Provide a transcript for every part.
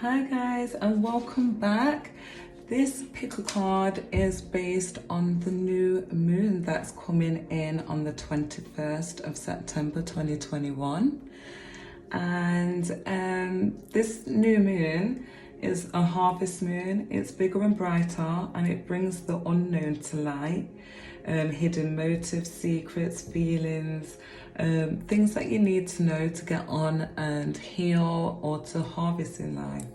Hi guys, and welcome back. This pick a card is based on the new moon that's coming in on the 21st of September 2021. And this new moon is a harvest moon. It's bigger and brighter, and it brings the unknown to light. Hidden motives, secrets, feelings, things that you need to know to get on and heal or to harvest in life.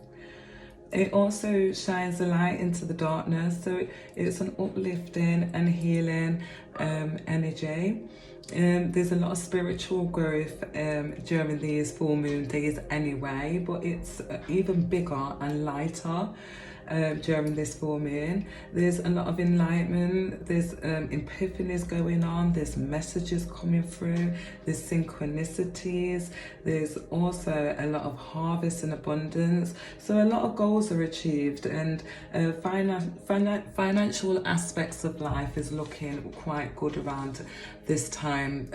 It also shines a light into the darkness, so it's an uplifting and healing energy. There's a lot of spiritual growth during these full moon days anyway, but it's even bigger and lighter during this full moon. There's a lot of enlightenment, there's epiphanies going on, there's messages coming through, there's synchronicities, there's also a lot of harvest and abundance. So a lot of goals are achieved, and financial aspects of life is looking quite good around this time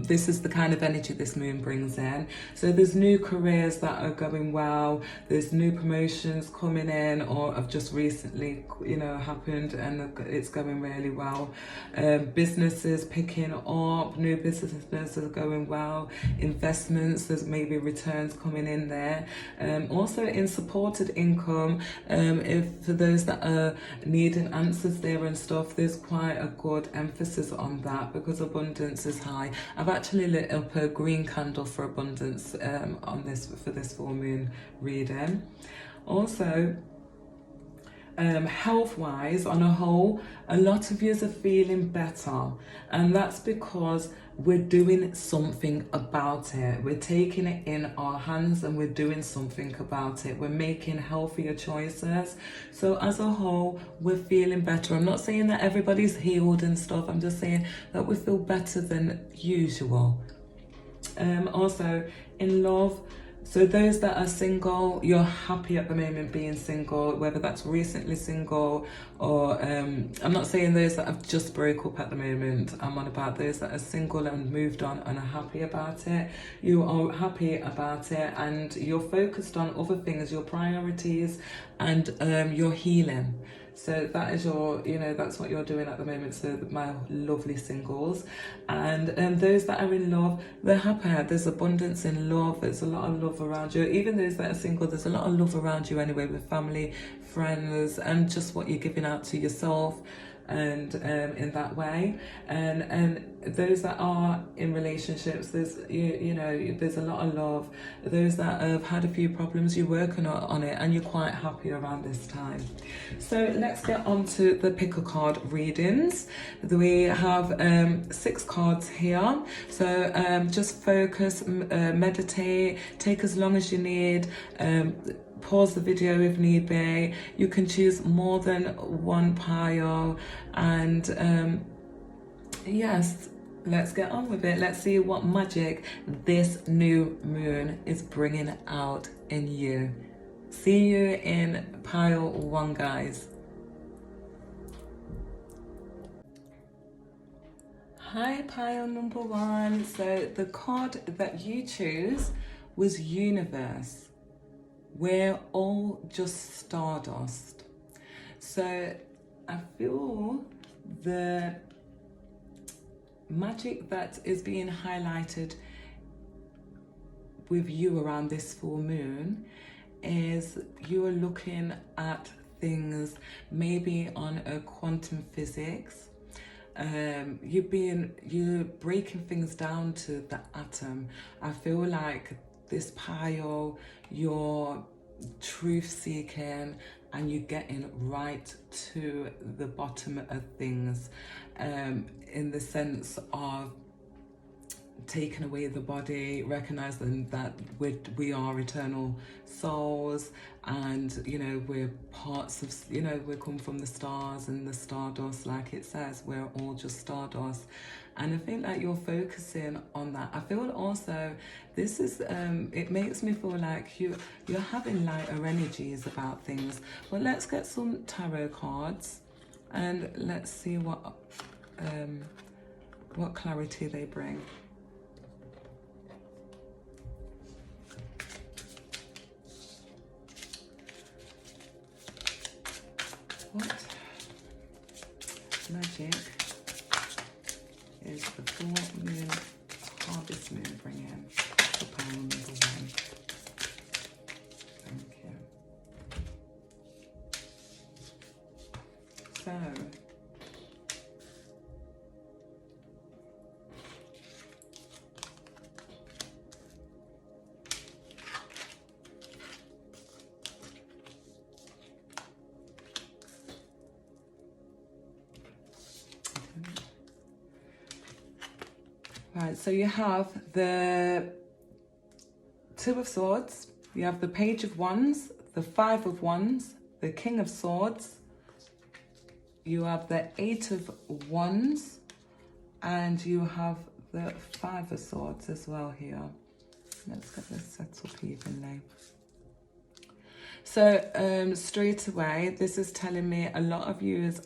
this is the kind of energy this moon brings in. So there's new careers that are going well, there's new promotions coming in or have just recently happened, and it's going really well. Businesses picking up, new businesses are going well, investments, there's maybe returns coming in there. Also in supported income, if for those that are needing answers there and stuff, there's quite a good emphasis on that because abundance is high. I've actually lit up a green candle for abundance for this full moon reading. Also, health-wise, on a whole, a lot of you are feeling better, and that's because we're doing something about it. We're taking it in our hands and we're doing something about it. We're making healthier choices. So as a whole, we're feeling better. I'm not saying that everybody's healed and stuff. I'm just saying that we feel better than usual. Also, in love, so those that are single, you're happy at the moment being single, whether that's recently single or I'm not saying those that have just broke up at the moment. I'm on about those that are single and moved on and are happy about it. You are happy about it, and you're focused on other things, your priorities, and your healing. So that is your, that's what you're doing at the moment. So my lovely singles, and those that are in love, they're happy. There's abundance in love. There's a lot of love around you. Even those that are single, there's a lot of love around you anyway, with family, friends, and just what you're giving out to yourself, and in that way. And those that are in relationships, there's there's a lot of love. Those that have had a few problems, you're working on it, and you're quite happy around this time. So let's get on to the pick a card readings. We have 6 cards here, so just focus, meditate, take as long as you need, pause the video if need be. You can choose more than one pile, and yes, let's get on with it. Let's see what magic this new moon is bringing out in you. See you in pile 1, guys. Hi, pile number 1. So the card that you choose was Universe. We're all just stardust. So I feel the magic that is being highlighted with you around this full moon is you are looking at things maybe on a quantum physics. You're breaking things down to the atom. I feel like this pile, you're truth seeking and you're getting right to the bottom of things, in the sense of taking away the body, recognizing that we are eternal souls, and we're parts of, we come from the stars and the stardust, like it says, we're all just stardust. And I think that you're focusing on that. I feel also this is it makes me feel like you're having lighter energies about things. But let's get some tarot cards and let's see what clarity they bring. What magic is the full moon harvest moon bringing for pile number 1? Thank you. So, right, so you have the Two of Swords, you have the Page of Wands, the Five of Wands, the King of Swords, you have the Eight of Wands, and you have the Five of Swords as well here. Let's get this settled evenly. So straight away, this is telling me a lot of yous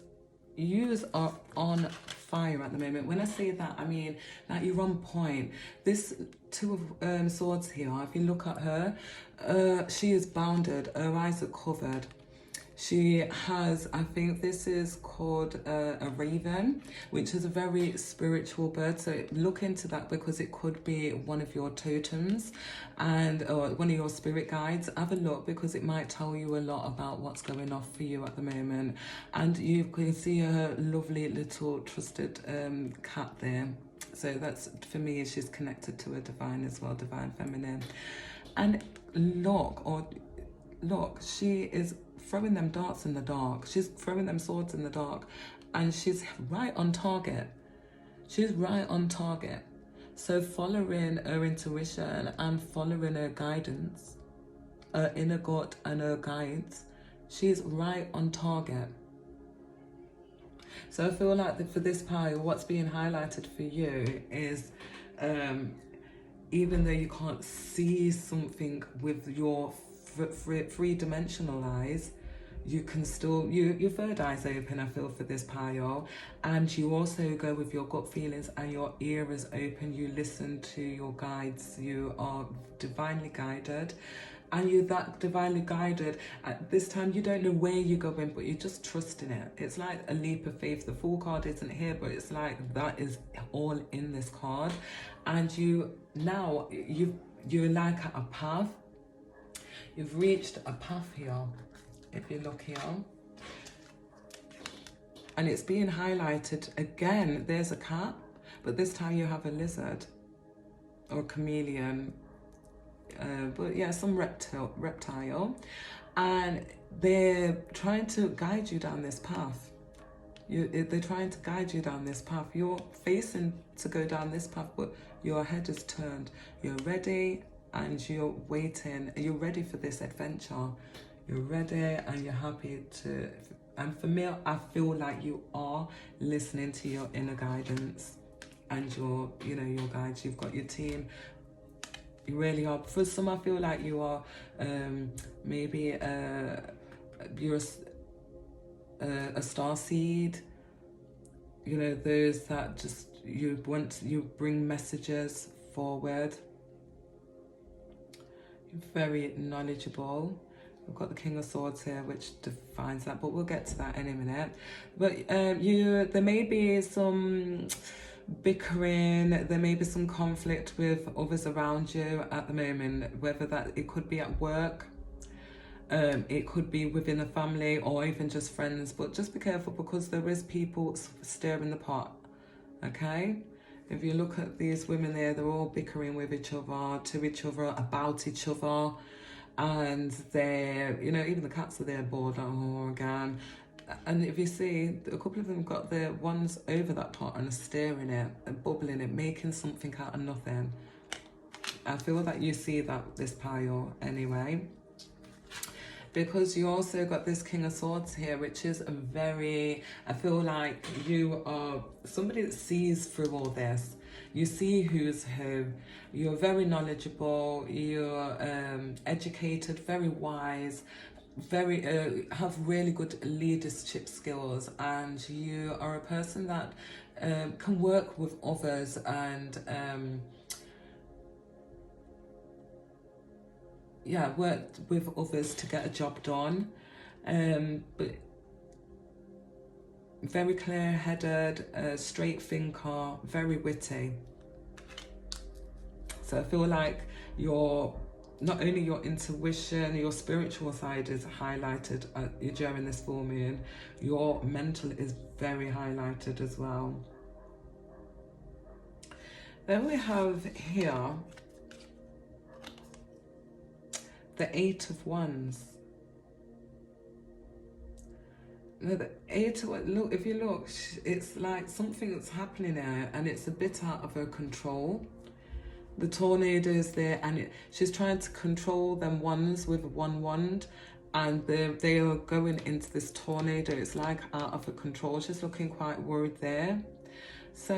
are on fire at the moment. When I say that, I mean that you're on point. This Two of Swords here, if you look at her, she is bounded, her eyes are covered. She has, I think this is called a raven, which is a very spiritual bird. So look into that, because it could be one of your totems and or one of your spirit guides. Have a look, because it might tell you a lot about what's going on for you at the moment. And you can see her lovely little trusted cat there. So that's, for me, she's connected to a divine as well, divine feminine. And look, she is throwing them darts in the dark. She's throwing them swords in the dark, and she's right on target. She's right on target. So following her intuition and following her guidance, her inner gut and her guides, she's right on target. So I feel like for this pile, what's being highlighted for you is, even though you can't see something with your three-dimensional eyes, you can still, your third eye's open, I feel, for this pile. And you also go with your gut feelings, and your ear is open. You listen to your guides. You are divinely guided. And you're that divinely guided. At this time, you don't know where you're going, but you're just trusting it. It's like a leap of faith. The Fool card isn't here, but it's like that is all in this card. And you're like at a path. You've reached a path here, if you look here. And it's being highlighted again. There's a cat, but this time you have a lizard or a chameleon. But yeah, some reptile. And they're trying to guide you down this path. They're trying to guide you down this path. You're facing to go down this path, but your head is turned. You're ready. And you're waiting, you're ready for this adventure. You're ready and you're happy to, and for me, I feel like you are listening to your inner guidance and your guides. You've got your team. You really are. For some, I feel like you are, maybe you're a star seed. You know, those that just, you bring messages forward. Very knowledgeable. We've got the King of Swords here, which defines that, but we'll get to that in a minute. But there may be some bickering, there may be some conflict with others around you at the moment, whether that it could be at work, it could be within a family, or even just friends. But just be careful, because there is people stirring the pot, okay? If you look at these women there, they're all bickering with each other, to each other, about each other. And they're, even the cats are there bored, like, oh, again. And if you see, a couple of them got their ones over that pot and are stirring it, and bubbling it, making something out of nothing. I feel that you see that, this pile, anyway. Because you also got this King of Swords here, which is a very, I feel like you are somebody that sees through all this. You see who's who. You're very knowledgeable. You're educated, very wise, very have really good leadership skills, and you are a person that can work with others and work with others to get a job done. But very clear-headed, straight thinker, very witty. So I feel like not only your intuition, your spiritual side is highlighted during this full moon, your mental is very highlighted as well. Then we have here the Eight of Wands. No, the Eight of Wands, look, if you look, it's like something that's happening there and it's a bit out of her control. The tornado is there and she's trying to control them wands with one wand, and they are going into this tornado. It's like out of her control. She's looking quite worried there. So,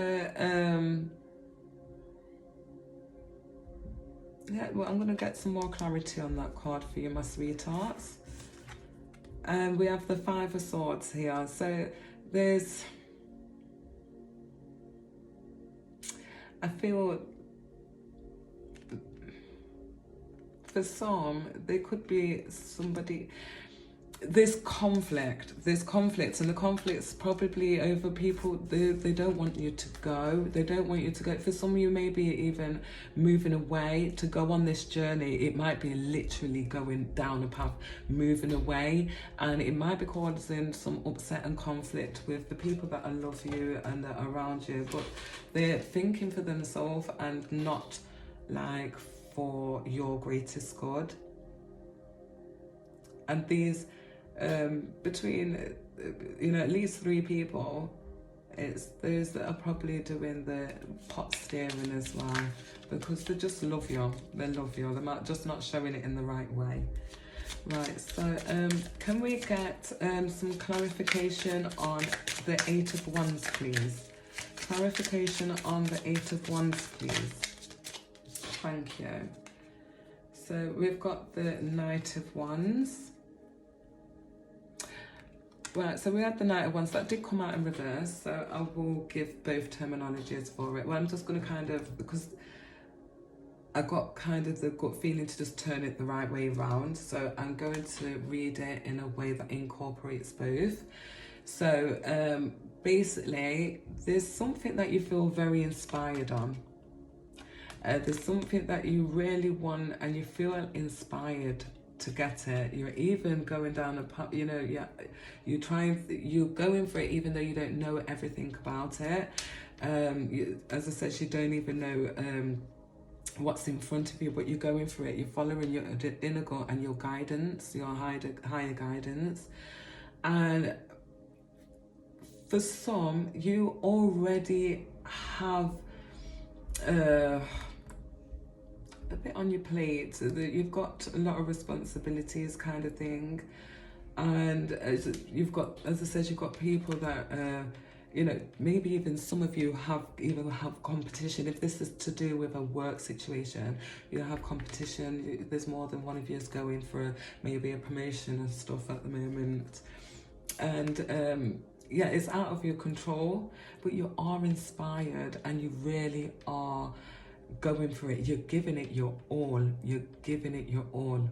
yeah, well, I'm going to get some more clarity on that card for you, my sweethearts. And we have the Five of Swords here. So I feel for some, there could be somebody, there's conflict, and the conflict's probably over people. They don't want you to go. They don't want you to go. For some of you, maybe even moving away to go on this journey. It might be literally going down a path, moving away, and it might be causing some upset and conflict with the people that love you and that are around you. But they're thinking for themselves and not like for your greatest good. And these between at least 3 people, it's those that are probably doing the pot steering as well, because they just love you. They love you. They're just not showing it in the right way. Right, so can we get some clarification on the Eight of Wands, please? Clarification on the Eight of Wands, please. Thank you. So we've got the Knight of Wands. Right, so we had the Knight of Wands. That did come out in reverse, so I will give both terminologies for it. Well, I'm just going to kind of, because I got kind of the gut feeling to just turn it the right way around, so I'm going to read it in a way that incorporates both. So basically, there's something that you feel very inspired on. There's something that you really want and you feel inspired to get it. You're even going down a path, you're going for it even though you don't know everything about it. As I said, you don't even know what's in front of you, but you're going for it. You're following your inner gut and your guidance, your higher guidance. And for some, you already have a bit on your plate, so that you've got a lot of responsibilities kind of thing, and you've got, as I said, you've got people that maybe even some of you have competition. If this is to do with a work situation, you have competition. There's more than one of you is going for maybe a promotion and stuff at the moment, and yeah, it's out of your control, but you are inspired and you really are going for it. You're giving it your all. You're giving it your all.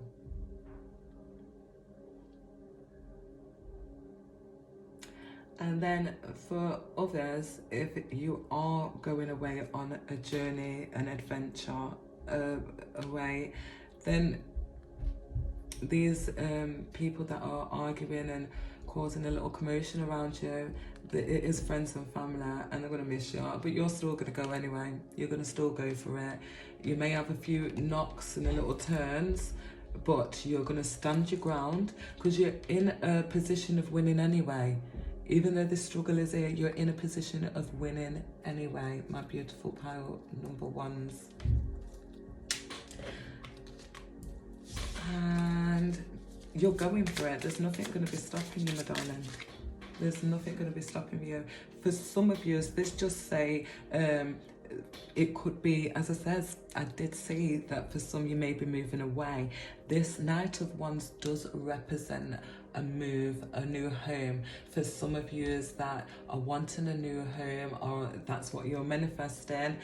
And then for others, if you are going away on a journey, an adventure away, then these people that are arguing and causing a little commotion around you, it is friends and family, and they're going to miss you, but you're still going to go anyway. You're going to still go for it. You may have a few knocks and a little turns, but you're going to stand your ground because you're in a position of winning anyway. Even though the struggle is here, you're in a position of winning anyway, my beautiful pile number ones. And you're going for it. There's nothing going to be stopping you, my darling. There's nothing going to be stopping you. For some of you, let's just say, it could be, as I said, I did say that for some you may be moving away, this Knight of Wands does represent a move, a new home. For some of you that are wanting a new home, or that's what you're manifesting,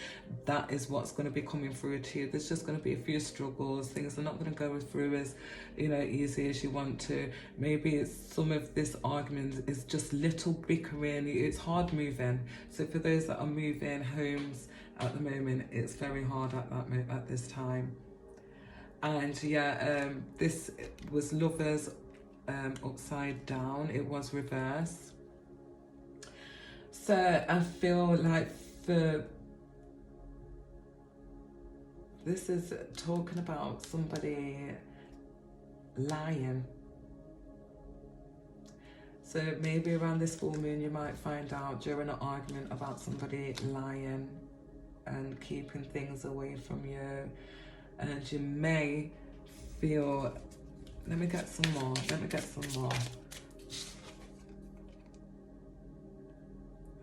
that is what's going to be coming through to you. There's just going to be a few struggles. Things are not going to go through as, you know, easy as you want to. Maybe some of this argument is just little bickering. It's hard moving. So for those that are moving homes at the moment, it's very hard at this time. And yeah, this was Lovers upside down. It was reversed. So I feel like this is talking about somebody lying. So maybe around this full moon you might find out during an argument about somebody lying and keeping things away from you, and you may feel, let me get some more.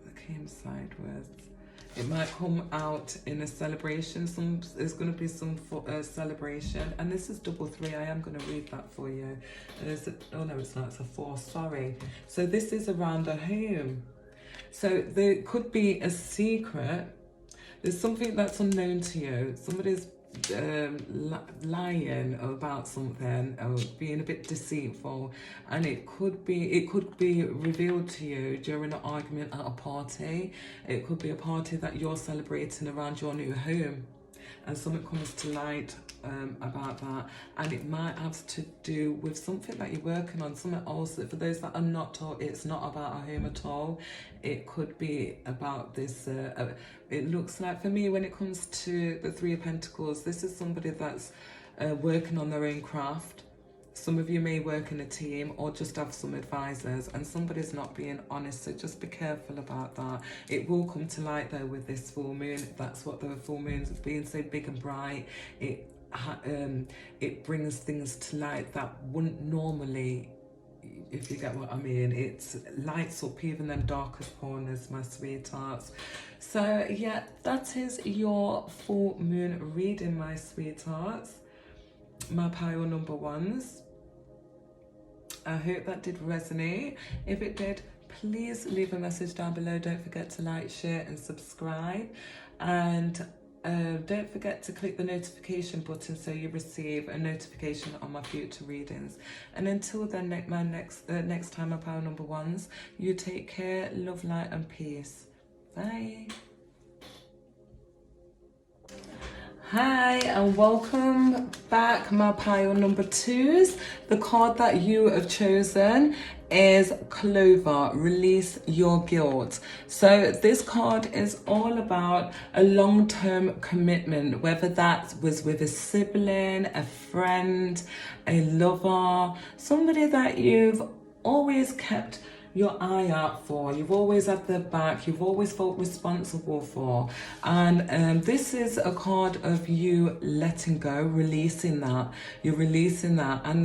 It came sideways. It might come out in a celebration. There's going to be some celebration, and this is double 3. I am going to read that for you. Oh no, it's not. It's a 4. Sorry. So this is around a home. So there could be a secret. There's something that's unknown to you. Somebody's lying about something, or being a bit deceitful, and it could be revealed to you during an argument at a party. It could be a party that you're celebrating around your new home, and something comes to light about that, and it might have to do with something that you're working on, something else. For those that are not taught, it's not about a home at all. It could be about this. It looks like, for me, when it comes to the 3 of Pentacles, this is somebody that's working on their own craft. Some of you may work in a team or just have some advisors, and somebody's not being honest, so just be careful about that. It will come to light though with this full moon. That's what the full moon's being so big and bright. It brings things to light that wouldn't normally, if you get what I mean. It lights up even them darkest corners, my sweethearts. So yeah, that is your full moon reading, my sweethearts, my pile number 1s. I hope that did resonate. If it did, please leave a message down below. Don't forget to like, share and subscribe, and don't forget to click the notification button so you receive a notification on my future readings. And until then, next time, my pile number 1s, you take care, love, light and peace. Bye. Hi and welcome back, my pile number 2s. The card that you have chosen is Clover, Release Your Guilt. So this card is all about a long-term commitment, whether that was with a sibling, a friend, a lover, somebody that you've always kept your eye out for, you've always had their back, you've always felt responsible for. And this is a card of you letting go, releasing that. You're releasing that, and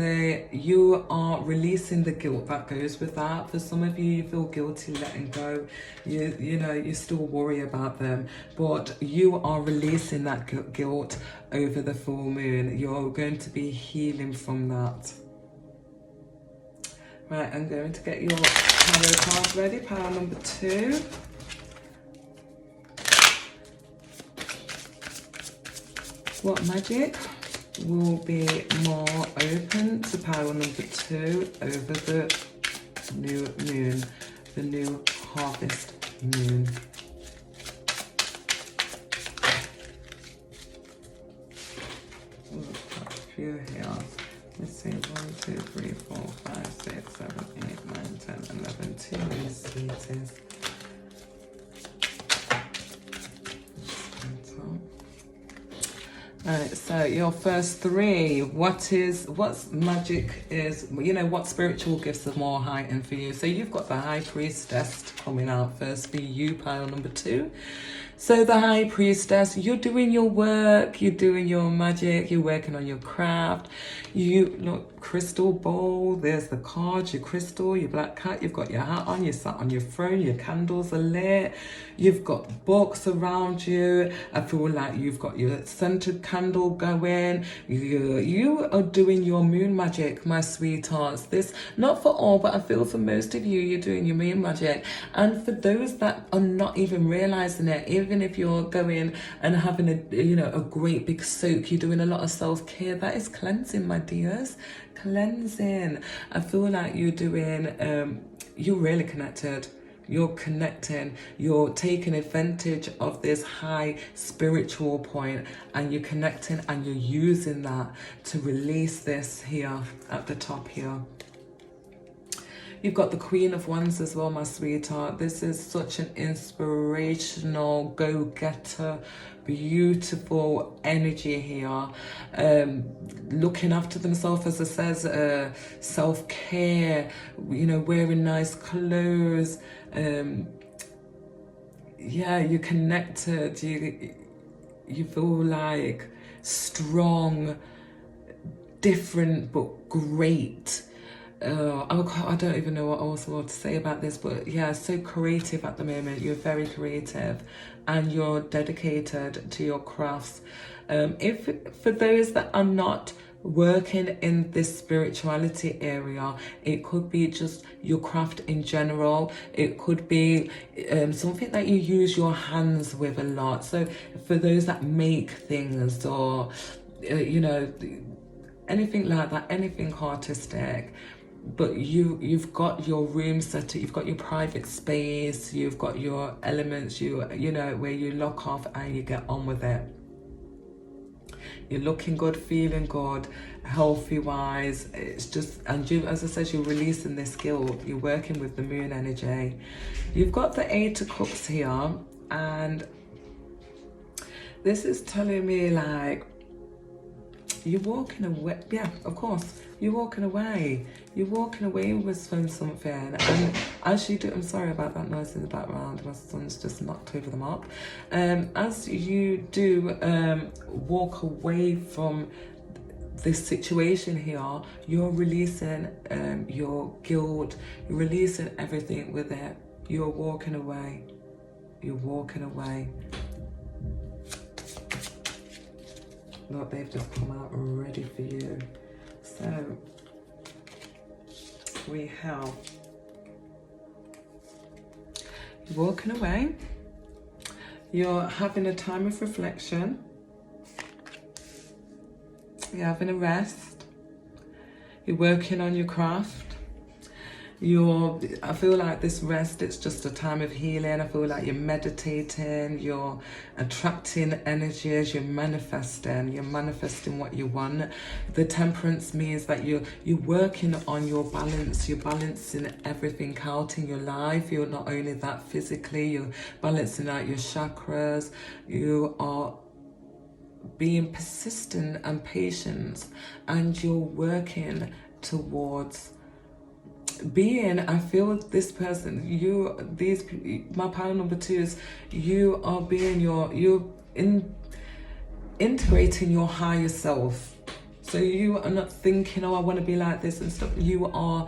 you are releasing the guilt that goes with that. For some of you, you feel guilty letting go. You know, you still worry about them, but you are releasing that guilt over the full moon. You're going to be healing from that. Right, I'm going to get your tarot cards ready, pile number 2. What magic will be more open to pile number 2 over the new moon, the new harvest moon? Oh, quite a few here. Let's see, 1, 2, 3, 4, 5, 6, 7, 8, 9, 10, 11, 2 sweeties. Right, so your first 3, what magic is, you know, what spiritual gifts are more heightened for you? So you've got the High Priestess coming out first for you, pile number 2. So the High Priestess, you're doing your work, you're doing your magic, you're working on your craft. You look, crystal bowl, there's the cards, your crystal, your black cat, you've got your hat on, you're sat on your throne, your candles are lit, you've got books around you. I feel like you've got your scented candle going. You are doing your moon magic, my sweethearts. This, not for all, but I feel for most of you, you're doing your moon magic. And for those that are not even realizing it, even if you're going and having a great big soak, you're doing a lot of self-care, that is cleansing, my dears. Cleansing. I feel like you're doing, you're really connected. You're connecting, you're taking advantage of this high spiritual point, and you're connecting and you're using that to release this here at the top here. You've got the Queen of Wands as well, my sweetheart. This is such an inspirational, go-getter, beautiful energy here. Looking after themselves, as it says, self-care, wearing nice clothes. Yeah, you're connected. You feel like strong, different, but great. I don't even know what else I want to say about this, but yeah, so creative at the moment. You're very creative and you're dedicated to your crafts. If for those that are not working in this spirituality area, it could be just your craft in general. It could be something that you use your hands with a lot. So for those that make things, or anything like that, anything artistic, but you've got your room set, you've got your private space, you've got your elements, where you lock off and you get on with it. You're looking good, feeling good, healthy wise. It's just, and you, as I said, you're releasing this skill. You're working with the moon energy. You've got the Eight of Cups here, and this is telling me like you're walking away. Yeah, of course, you're walking away. You're walking away with from something, and as you do, I'm sorry about that noise in the background, my son's just knocked over them up. As you do walk away from this situation here, you're releasing your guilt, you're releasing everything with it. You're walking away. You're walking away. Look, they've just come out ready for you. So we have you're walking away, you're having a time of reflection, you're having a rest, you're working on your craft. I feel like this rest, it's just a time of healing. I feel like you're meditating, you're attracting energies, you're manifesting what you want. The Temperance means that you're working on your balance, you're balancing everything out in your life. You're not only that physically, you're balancing out your chakras, you are being persistent and patient, and you're working towards being, I feel this person, my power number 2 is you are being you're integrating your higher self. So you are not thinking, oh, I want to be like this and stuff. You are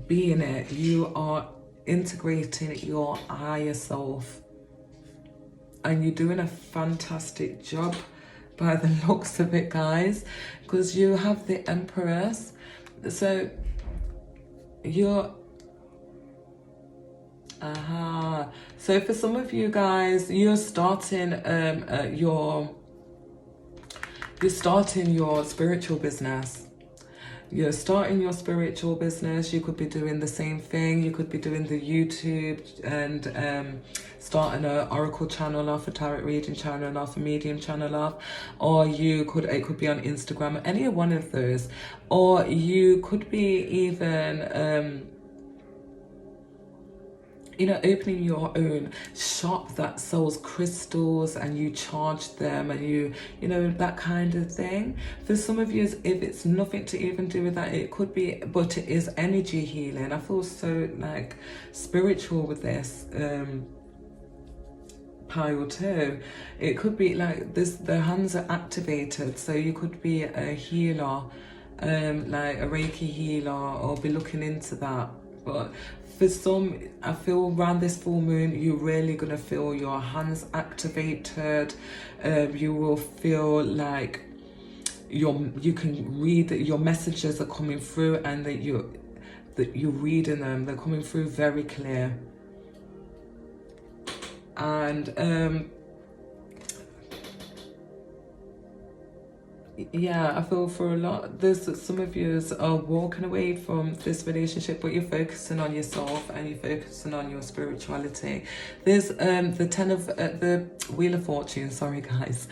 being it. You are integrating your higher self. And you're doing a fantastic job by the looks of it, guys, because you have the Empress. So you're so for some of you guys, you're starting your spiritual business. You're starting your spiritual business. You could be doing the same thing. You could be doing the YouTube and starting an Oracle channel off, a tarot reading channel off, a medium channel off, or it could be on Instagram, any one of those, or you could be even opening your own shop that sells crystals and you charge them, and you that kind of thing. For some of you, if it's nothing to even do with that, it could be, but it is energy healing. I feel so like spiritual with this. pile too. It could be like this, the hands are activated, so you could be a healer, like a Reiki healer, or be looking into that. But for some, I feel around this full moon, you're really gonna feel your hands activated. You will feel like you can read that your messages are coming through, and that you're reading them. They're coming through very clear. And yeah, I feel for a lot, there's some of you are walking away from this relationship, but you're focusing on yourself and you're focusing on your spirituality. There's the the Wheel of Fortune, sorry guys,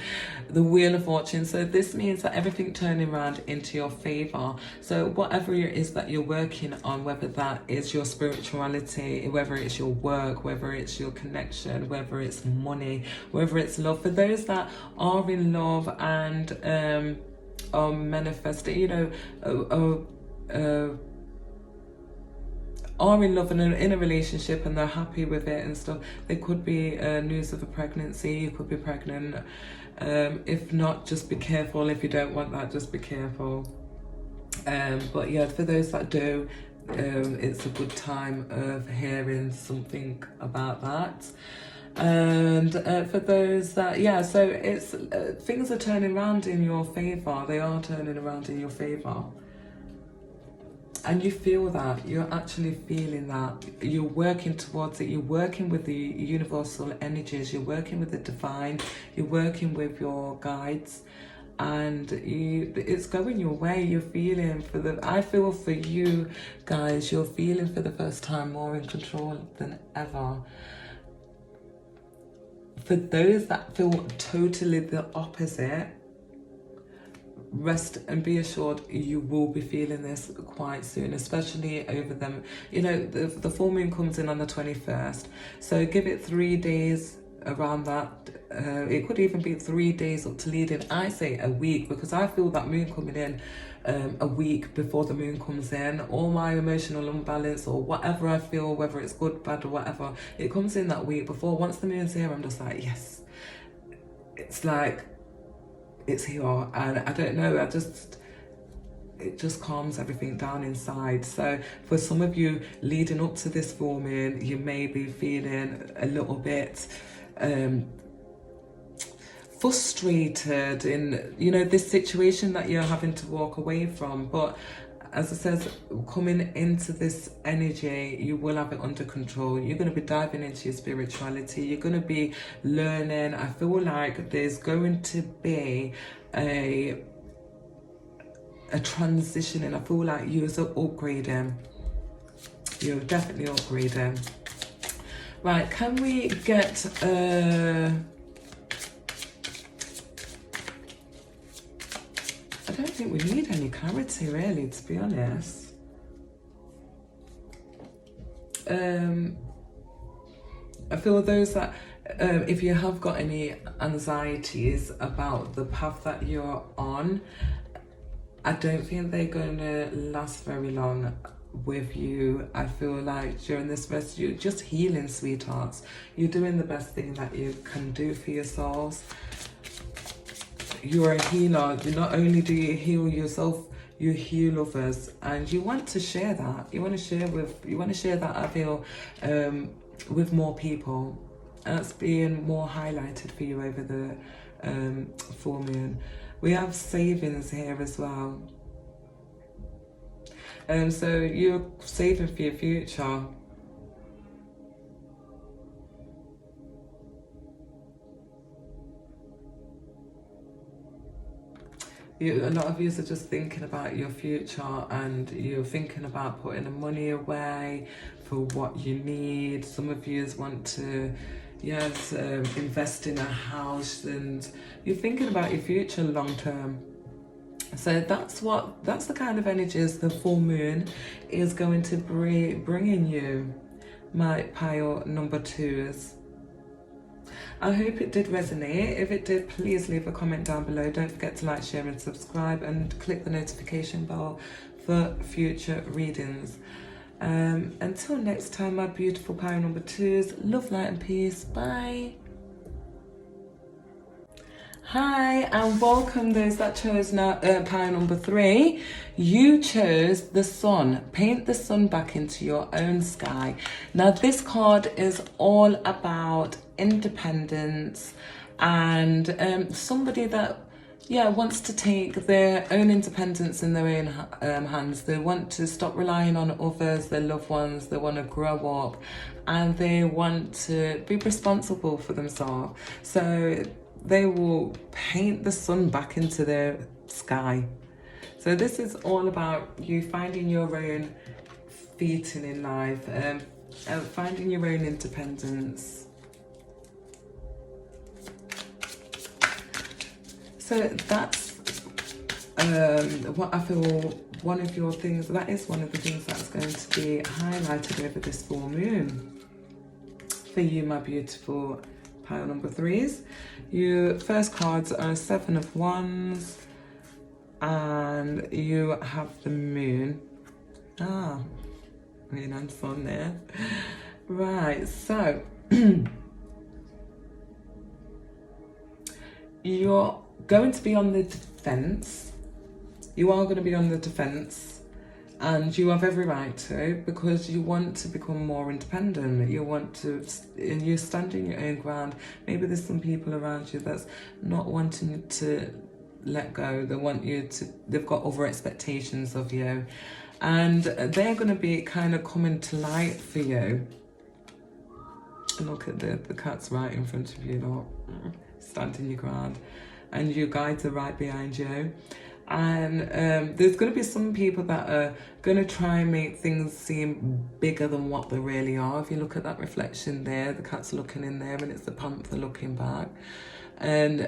the Wheel of Fortune. So this means that everything turning around into your favor. So whatever it is that you're working on, whether that is your spirituality, whether it's your work, whether it's your connection, whether it's money, whether it's love, for those that are in love and are manifesting, you know, are in love and in a relationship and they're happy with it and stuff, there could be news of a pregnancy. You could be pregnant. If not, just be careful. If you don't want that, just be careful. But yeah, for those that do, it's a good time of hearing something about that. And for those that, yeah, so it's things are turning around in your favor. They are turning around in your favor, and you feel that. You're actually feeling that. You're working towards it. You're working with the universal energies. You're working with the divine. You're working with your guides, and it's going your way. You're feeling I feel for you guys, you're feeling for the first time more in control than ever. For those that feel totally the opposite, rest and be assured you will be feeling this quite soon, especially over them. You know, the full moon comes in on the 21st, so give it 3 days around that. It could even be 3 days up to leading. I say a week, because I feel that moon coming in a week before the moon comes in. All my emotional imbalance or whatever I feel, whether it's good, bad or whatever, it comes in that week before. Once the moon's here, I'm just like, yes, it's like it's here. And I don't know, it just calms everything down inside. So for some of you leading up to this full moon, you may be feeling a little bit frustrated in, you know, this situation that you're having to walk away from. But as it says, coming into this energy, you will have it under control. You're going to be diving into your spirituality. You're going to be learning. I feel like there's going to be a transition, and I feel like you're upgrading. You're definitely upgrading. Right, can we get I don't think we need any clarity really, to be honest. I feel those that if you have got any anxieties about the path that you're on, I don't think they're going to last very long with you. I feel like during this rest, you're just healing, sweethearts. You're doing the best thing that you can do for yourselves. You're a healer. Not only do you heal yourself, you heal others, and you want to share that. You want to share that, I feel, with more people. And that's being more highlighted for you over the full moon. We have savings here as well. So you're saving for your future. A lot of you are just thinking about your future, and you're thinking about putting the money away for what you need. Some of you want to, yes, invest in a house, and you're thinking about your future long term. So that's the kind of energies the full moon is going to bring in you, my pile number 2s. I hope it did resonate. If it did, please leave a comment down below. Don't forget to like, share and subscribe, and click the notification bell for future readings. Until next time, my beautiful pile number 2s, love, light and peace. Bye. Hi, and welcome those that chose pile number 3. You chose the sun. Paint the sun back into your own sky. Now, this card is all about independence and somebody that wants to take their own independence in their own hands. They want to stop relying on others, their loved ones. They want to grow up and they want to be responsible for themselves. So they will paint the sun back into their sky. So this is all about you finding your own footing in life, finding your own independence. So that's what I feel one of your things, that is one of the things that's going to be highlighted over this full moon for you, my beautiful pile number 3s. Your first cards are 7 of Wands and you have the moon. Really nice fun there. Right, so you're going to be on the defense. You are going to be on the defense, and you have every right to, because you want to become more independent. You want to, you're standing your own ground. Maybe there's some people around you that's not wanting to let go. They want you to, they've got other expectations of you, and they're going to be kind of coming to light for you. Look at the cat's right in front of you, look. Standing your ground, and your guides are right behind you. And there's going to be some people that are going to try and make things seem bigger than what they really are. If you look at that reflection there, the cat's looking in there and it's the panther looking back. And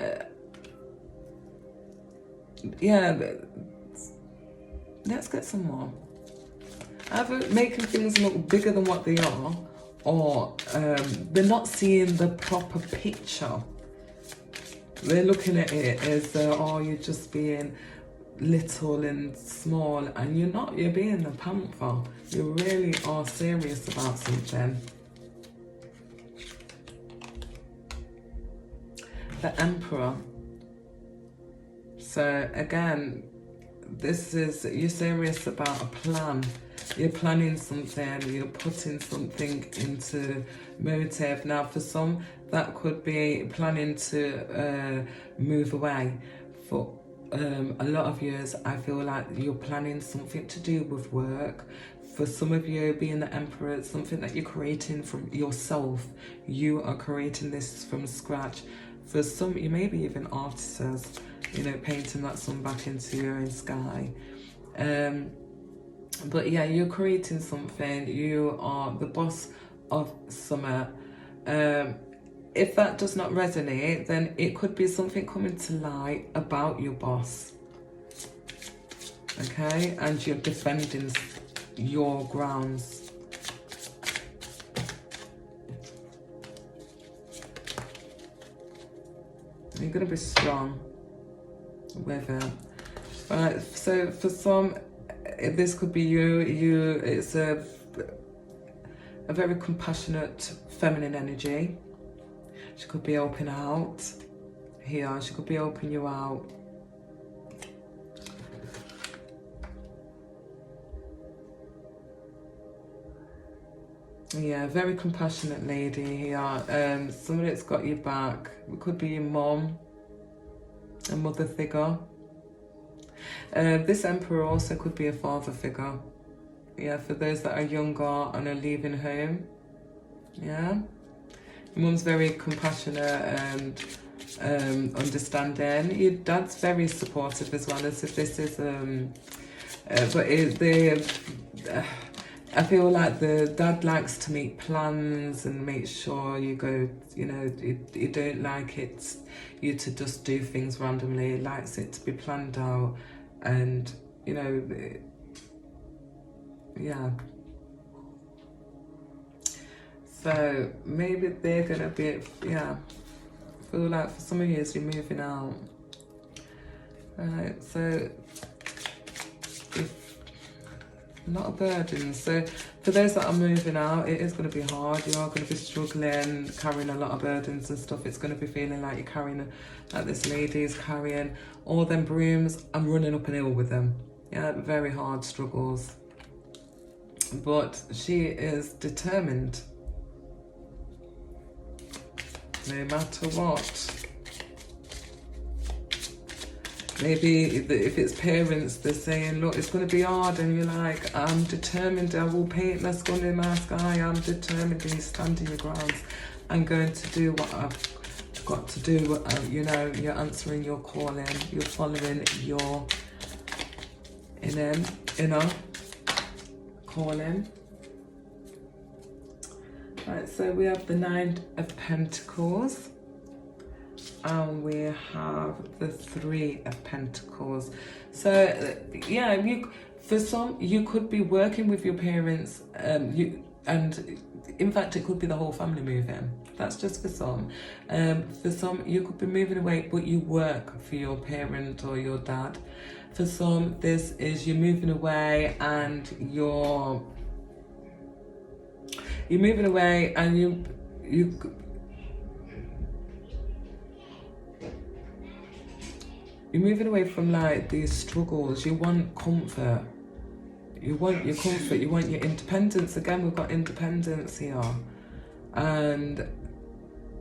let's get some more. Either making things look bigger than what they are, or they're not seeing the proper picture. They're looking at it as though, oh, you're just being little and small, and you're not. You're being the panther. You really are serious about something. The Emperor. So again, this is, you're serious about a plan. You're planning something, you're putting something into motive. Now for some, that could be planning to move away. For a lot of years, I feel like you're planning something to do with work. For some of you, being the Emperor, it's something that you're creating from yourself. You are creating this from scratch. For some, you may be even artists, you know, painting that sun back into your own sky. But yeah, you're creating something. You are the boss of summer. If that does not resonate, then it could be something coming to light about your boss. Okay, and you're defending your grounds. You're going to be strong with it. Right, so for some, this could be you. It's a very compassionate feminine energy. She could be open out here. She could be open you out. Yeah, very compassionate lady here. Somebody that's got your back. It could be your mom, a mother figure. This Emperor also could be a father figure. Yeah, for those that are younger and are leaving home. Yeah. Mum's very compassionate and understanding. Your dad's very supportive as well. As if this is I feel like the dad likes to make plans and make sure you go, you know, you don't like it, you to just do things randomly. He likes it to be planned out, and, you know, yeah. So maybe they're going to be, yeah, I feel like for some of you you're moving out. Alright, so if lot of burdens. So for those that are moving out, it is going to be hard. You are going to be struggling, carrying a lot of burdens and stuff. It's going to be feeling like you're carrying, like this lady is carrying all them brooms and running up an hill with them. Yeah, very hard struggles. But she is determined, no matter what. Maybe if it's parents, they're saying, look, it's going to be hard, and you're like, I'm determined, I will paint my skull in my sky, I'm determined, and you stand in your grounds. I'm going to do what I've got to do. You know, you're answering your calling, you're following your inner calling. Right, so we have the Nine of Pentacles. And we have the Three of Pentacles. So yeah, for some you could be working with your parents, and in fact it could be the whole family moving. That's just for some. For some you could be moving away, but you work for your parent or your dad. For some, this is you're moving away and you're moving away and you're moving away from like these struggles. You want comfort. You want your comfort. You want your independence. Again, we've got independence here. And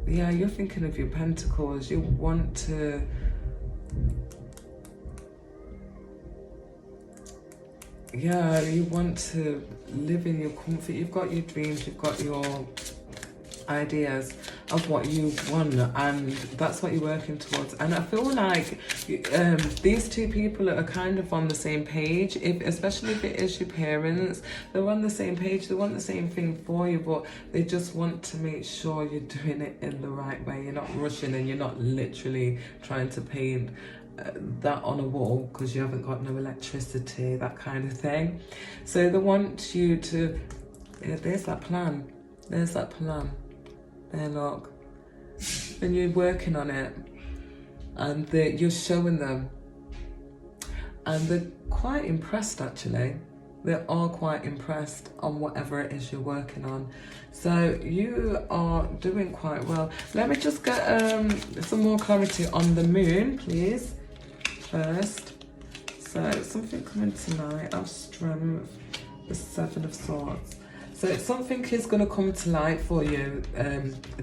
yeah, you're thinking of your pentacles. You want to... yeah, you want to live in your comfort. You've got your dreams. You've got your ideas of what you want, and that's what you're working towards. And I feel like these two people are kind of on the same page, especially if it is your parents. They're on the same page, they want the same thing for you, but they just want to make sure you're doing it in the right way. You're not rushing, and you're not literally trying to paint that on a wall because you haven't got no electricity, that kind of thing. So they want you to, there's that plan, there, look, and you're working on it, and you're showing them, and they're quite impressed. Actually, they are quite impressed on whatever it is you're working on. So you are doing quite well. Let me just get some more clarity on the moon, please, first. So something coming tonight of strength, the Seven of Swords. So something is going to come to light for you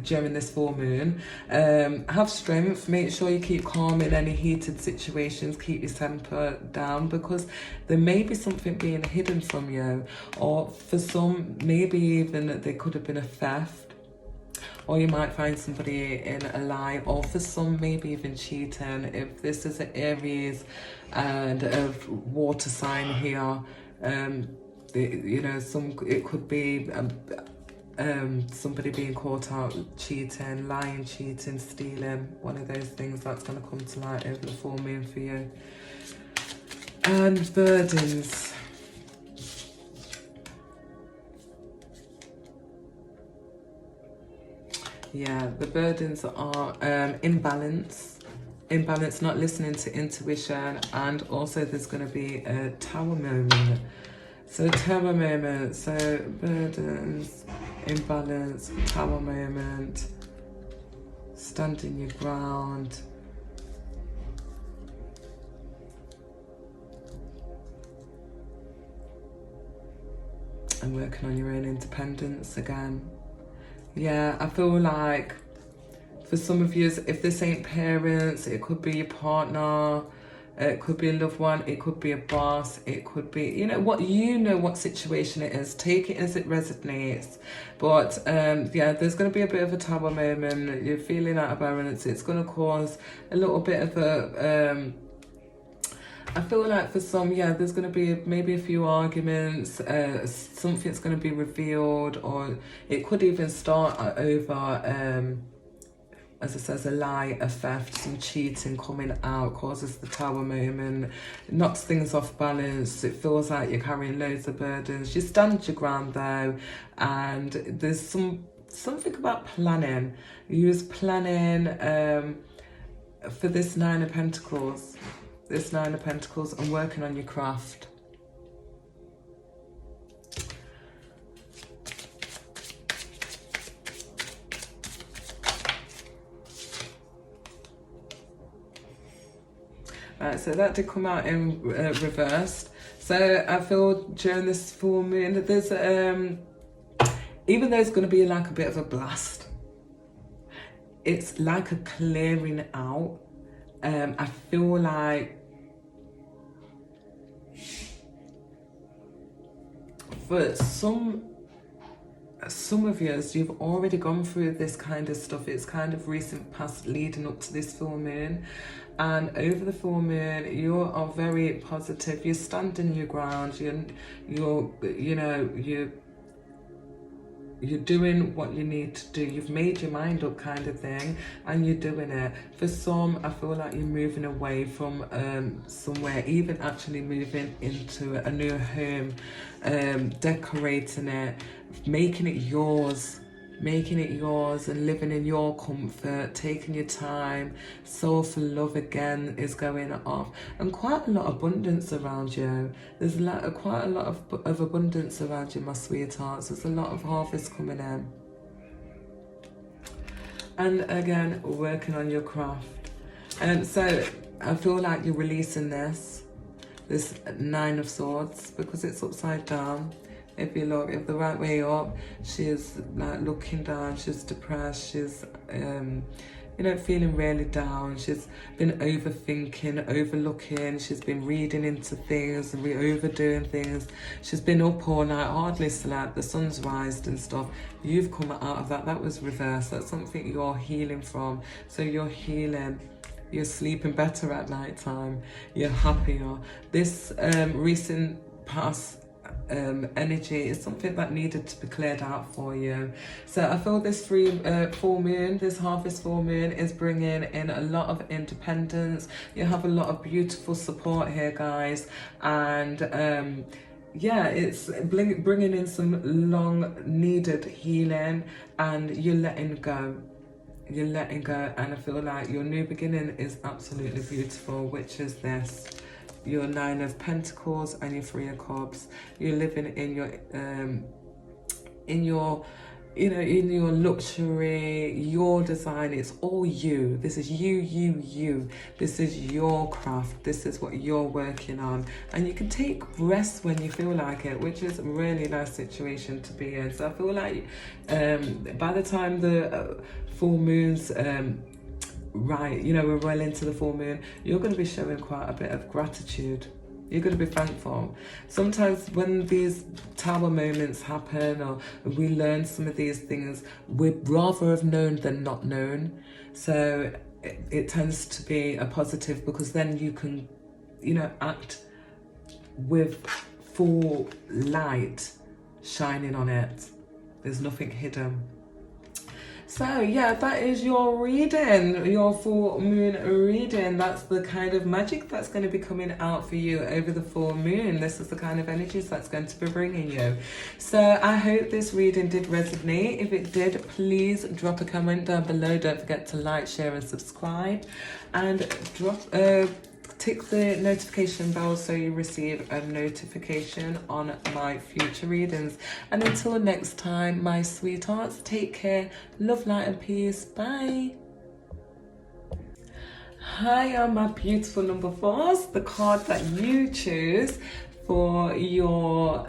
during this full moon. Have strength. Make sure you keep calm in any heated situations. Keep your temper down, because there may be something being hidden from you. Or for some, maybe even there could have been a theft. Or you might find somebody in a lie. Or for some, maybe even cheating. If this is an Aries and a water sign here, you know, it could be somebody being caught out cheating, lying, cheating, stealing. One of those things that's going to come to light over the full moon for you. And burdens. Yeah, the burdens are imbalance, not listening to intuition, and also there's going to be a tower moment. So tower moment, so burdens, imbalance, tower moment, standing your ground. And working on your own independence again. Yeah, I feel like for some of you, if this ain't parents, it could be your partner, it could be a loved one, it could be a boss, it could be, you know what situation it is. Take it as it resonates. But yeah, there's going to be a bit of a tower moment. You're feeling out of balance. It's going to cause a little bit of a I feel like for some, yeah, there's going to be maybe a few arguments, something's going to be revealed, or it could even start over as it says, a lie, a theft, some cheating coming out, causes the tower moment, knocks things off balance. It feels like you're carrying loads of burdens. You stand your ground though, and there's something about planning. You use planning for this Nine of Pentacles. This Nine of Pentacles, and working on your craft. Right, so that did come out in reversed. So I feel during this full moon that there's even though it's going to be like a bit of a blast, it's like a clearing out. I feel like for some of you, you've already gone through this kind of stuff. It's kind of recent past leading up to this full moon, and over the full moon you are very positive. You're standing your ground. You're doing what you need to do. You've made your mind up, kind of thing, and you're doing it. For some, I feel like you're moving away from somewhere, even actually moving into a new home, decorating it, making it yours and living in your comfort, taking your time. Soulful love again is going off, and quite a lot of abundance around you. There's quite a lot of abundance around you, my sweethearts. There's a lot of harvest coming in. And again, working on your craft. And so I feel like you're releasing this Nine of Swords, because it's upside down. If you look, if the right way up, she's like looking down, she's depressed, she's feeling really down. She's been overthinking, overlooking, she's been reading into things and overdoing things. She's been up all night, hardly slept, the sun's rised and stuff. You've come out of that. That was reversed. That's something you're healing from. So you're healing. You're sleeping better at night time. You're happier. This recent past energy is something that needed to be cleared out for you. So I feel this full moon, this harvest full moon, is bringing in a lot of independence. You have a lot of beautiful support here, guys, and yeah, it's bringing in some long needed healing, and you're letting go. You're letting go, and I feel like your new beginning is absolutely beautiful, which is this. Your Nine of Pentacles and your Three of Cups. You're living in your luxury, your design. It's all you. This is you. This is your craft. This is what you're working on, and you can take rest when you feel like it, which is a really nice situation to be in. So I feel like by the time the full moon's right, we're well into the full moon, you're going to be showing quite a bit of gratitude. You're going to be thankful. Sometimes when these tower moments happen, or we learn some of these things, we'd rather have known than not known. So it tends to be a positive, because then you can, act with full light shining on it. There's nothing hidden. So yeah, that is your reading, your full moon reading. That's the kind of magic that's going to be coming out for you over the full moon. This is the kind of energies that's going to be bringing you. So I hope this reading did resonate. If it did, please drop a comment down below. Don't forget to like, share and subscribe, and tick the notification bell so you receive a notification on my future readings. And until next time, my sweethearts, take care, love, light and peace. Bye. Hi, my beautiful number 4s. The card that you choose for your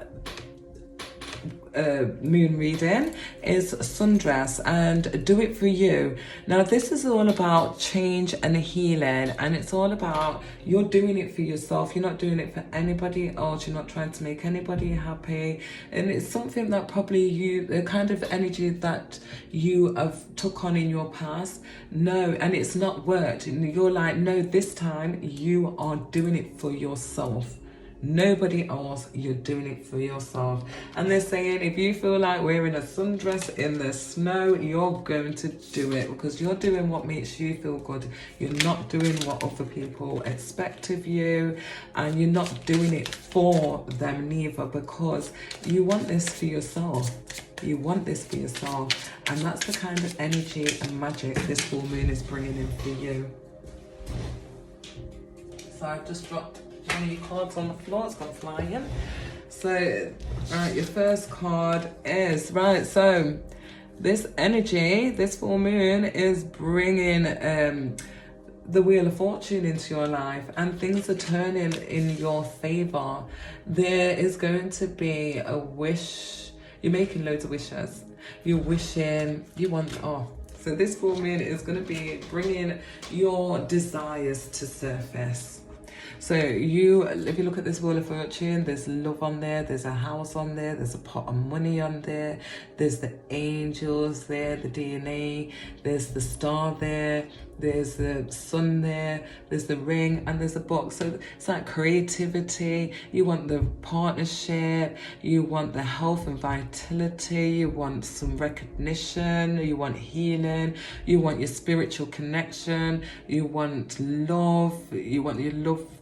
moon reading is Sundress, and Do It For You. Now this is all about change and healing, and it's all about you're doing it for yourself. You're not doing it for anybody else. You're not trying to make anybody happy, and it's something that probably the kind of energy that you have took on in your past. No, and it's not worked, and you're like, no, this time you are doing it for yourself. Nobody else, you're doing it for yourself. And they're saying if you feel like wearing a sundress in the snow, you're going to do it, because you're doing what makes you feel good. You're not doing what other people expect of you, and you're not doing it for them neither, because you want this for yourself. You want this for yourself, and that's the kind of energy and magic this full moon is bringing in for you. So I've just dropped one of your cards on the floor. It's gone flying. So right, your first card is right. So this energy, this full moon is bringing the Wheel of Fortune into your life, and things are turning in your favor. There is going to be a wish. You're making loads of wishes. You're wishing, you want, so this full moon is going to be bringing your desires to surface. So if you look at this Wheel of Fortune, there's love on there, there's a house on there, there's a pot of money on there, there's the angels there, the DNA, there's the star there, there's the sun there, there's the ring, and there's a box. So it's like creativity. You want the partnership, you want the health and vitality, you want some recognition, you want healing, you want your spiritual connection, you want love, you want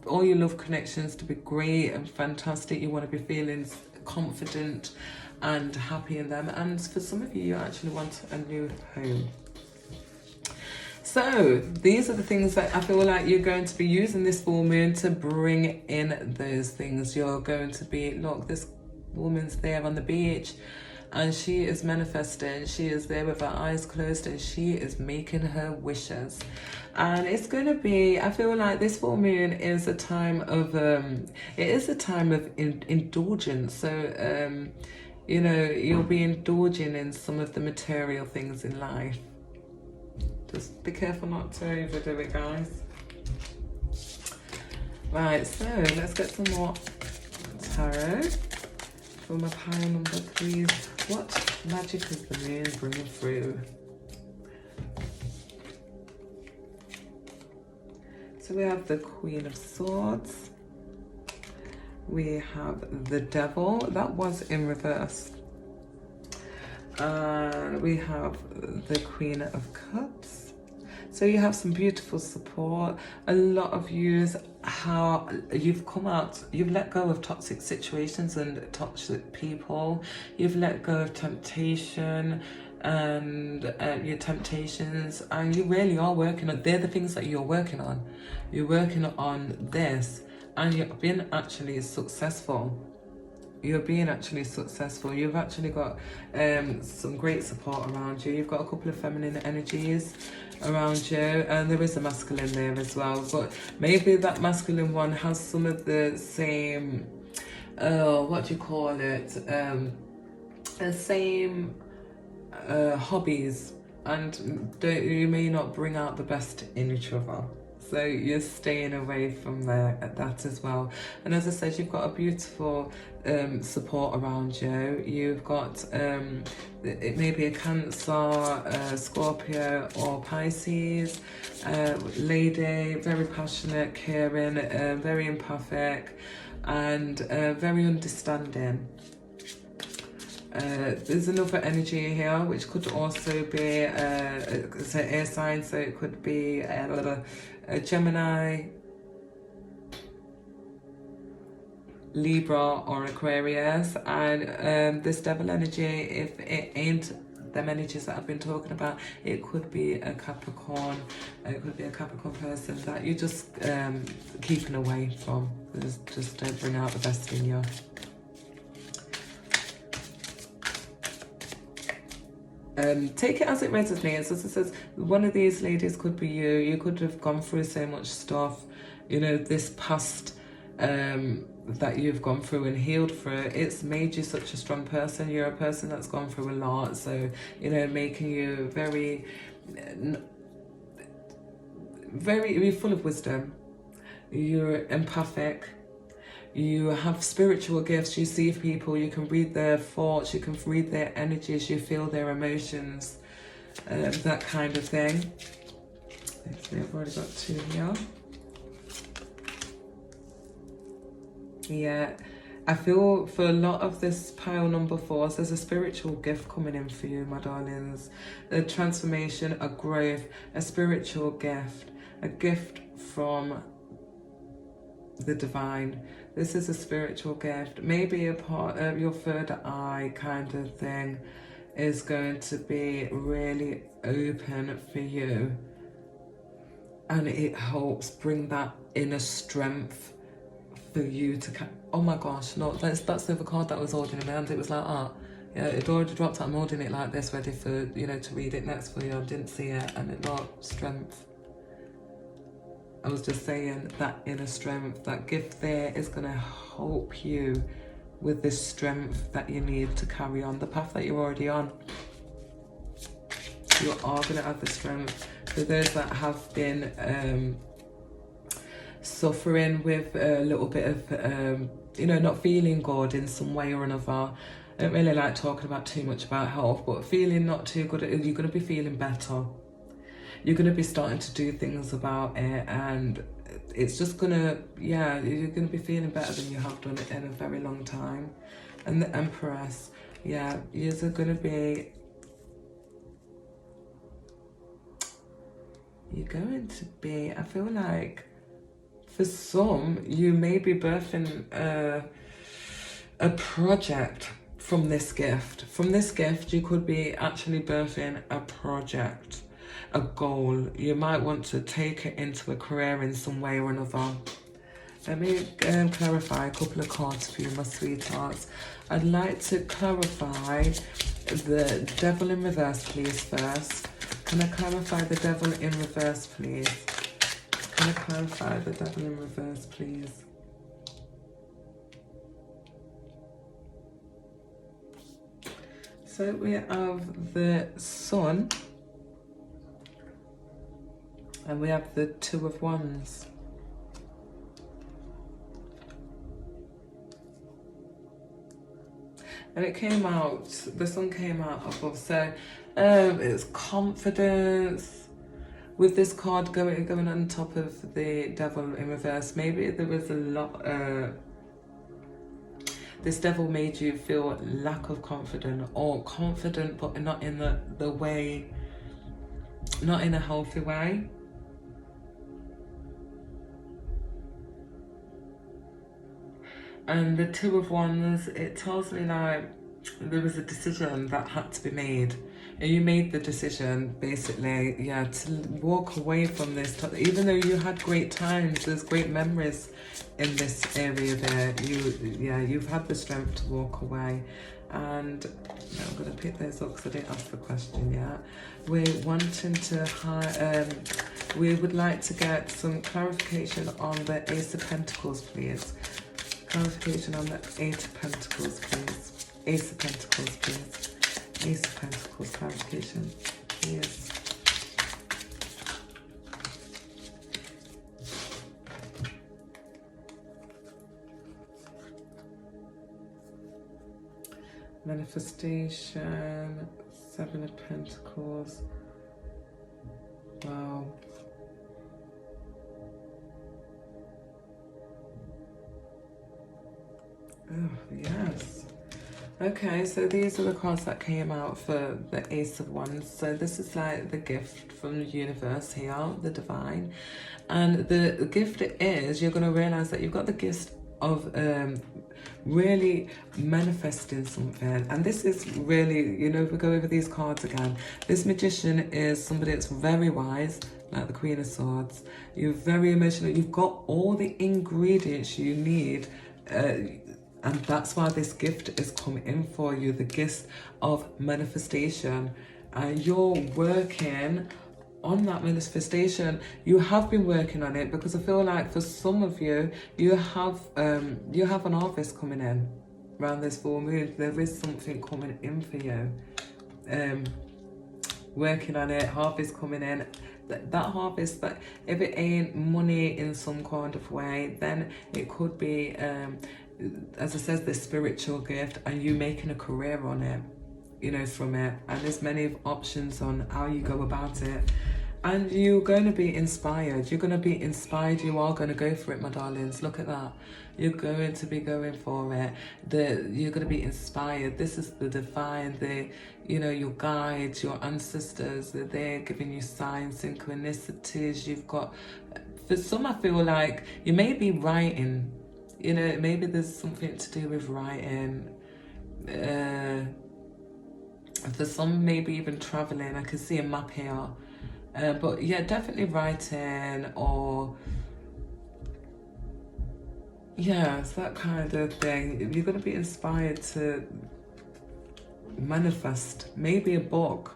all your love connections to be great and fantastic. You want to be feeling confident and happy in them. And for some of you, you actually want a new home. So these are the things that I feel like you're going to be using this full moon to bring in those things. You're going to be, look, this woman's there on the beach and she is manifesting. She is there with her eyes closed and she is making her wishes. And it's going to be, I feel like this full moon is a time of, it is a time of indulgence. So, you know, you'll be indulging in some of the material things in life. Just be careful not to overdo it, guys. Right, so let's get some more tarot for my pile number, please. What magic is the moon bringing through? So we have the Queen of Swords. We have the Devil. That was in reverse. We have the Queen of Cups. So you have some beautiful support. A lot of yous, how you've come out, you've let go of toxic situations and toxic people. You've let go of temptation and your temptations, and you really are working on, they're the things that you're working on. You're working on this and you've been actually successful. You're being actually successful. You've actually got some great support around you. You've got a couple of feminine energies around you, and there is a masculine there as well. But maybe that masculine one has some of the same, what do you call it? The same hobbies, and you may not bring out the best in each other. So you're staying away from that as well. And as I said, you've got a beautiful support around you. You've got, it may be a Cancer, Scorpio or Pisces lady, very passionate, caring, very empathic and very understanding. There's another energy here which could also be it's an air sign, so it could be a Gemini, Libra or Aquarius. And this Devil energy, if it ain't them energies that I've been talking about, it could be a Capricorn. It could be a Capricorn person that you're just keeping away from. Just don't bring out the best in you. Take it as it resonates. As it says, one of these ladies could be you. You could have gone through so much stuff, you know, this past that you've gone through and healed through. It's made you such a strong person. You're a person that's gone through a lot, so, you know, making you very you're full of wisdom. You're empathic. You have spiritual gifts. You see people, you can read their thoughts, you can read their energies, you feel their emotions, that kind of thing. Actually, I've already got two here. Yeah, I feel for a lot of this pile number 4, there's a spiritual gift coming in for you, my darlings. A transformation, a growth, a spiritual gift, a gift from the divine. This is a spiritual gift. Maybe a part of your third eye kind of thing is going to be really open for you, and it helps bring that inner strength for you to oh my gosh, no, that's the other card that I was holding in my hand. It was like, yeah, it already dropped. I'm holding it like this, ready for, you know, to read it next for you. I didn't see it, and it got strength. I was just saying that inner strength, that gift there is going to help you with this strength that you need to carry on the path that you're already on. You are going to have the strength. For those that have been suffering with a little bit of, you know, not feeling good in some way or another. I don't really like talking about too much about health, but feeling not too good, you're going to be feeling better. You're going to be starting to do things about it, and it's just going to, yeah, you're going to be feeling better than you have done it in a very long time. And the Empress, yeah, you're going to be, I feel like, for some, you may be birthing a project from this gift. From this gift, you could be actually birthing a project, a goal. You might want to take it into a career in some way or another. Let me clarify a couple of cards for you, my sweethearts. I'd like to clarify the Devil in reverse, please, first. Can I clarify the Devil in reverse, please? Can I clarify the Devil in reverse, please? So we have the Sun, and we have the Two of Wands. And it came out, the Sun came out above, so it's confidence. With this card going on top of the Devil in reverse, maybe there was a lot, this Devil made you feel lack of confidence, or confident but not in the way, not in a healthy way. And the Two of Wands, it tells me like there was a decision that had to be made. And you made the decision, basically, yeah, to walk away from this. Even though you had great times, there's great memories in this area there. You've had the strength to walk away. And I'm going to pick those up because I didn't ask the question yet. We're wanting to, we would like to get some clarification on the Ace of Pentacles, please. Clarification on the Eight of Pentacles, please. Ace of Pentacles, please. Ace of Pentacles, clarification. Yes. Manifestation, Seven of Pentacles. Wow. Oh, yes. Okay, so these are the cards that came out for the Ace of Wands. So this is like the gift from the universe here, the divine. And the gift is, you're going to realize that you've got the gift of really manifesting something. And this is really, you know, if we go over these cards again, this Magician is somebody that's very wise, like the Queen of Swords. You're very emotional. You've got all the ingredients you need, and that's why this gift is coming in for you, the gift of manifestation. And you're working on that manifestation. You have been working on it, because I feel like for some of you, you have an harvest coming in around this full moon. There is something coming in for you. Working on it, harvest coming in. That harvest, that if it ain't money in some kind of way, then it could be, as I said, the spiritual gift, and you making a career on it, you know, from it. And there's many options on how you go about it. And you're going to be inspired. You're going to be inspired. You are going to go for it, my darlings. Look at that. You're going to be going for it. You're going to be inspired. This is the divine, you know, your guides, your ancestors. They're there giving you signs, synchronicities. You've got, for some, I feel like you may be writing. You know, maybe there's something to do with writing. For some, maybe even traveling. I can see a map here. But yeah, definitely writing, or yeah, it's that kind of thing. You're going to be inspired to manifest maybe a book.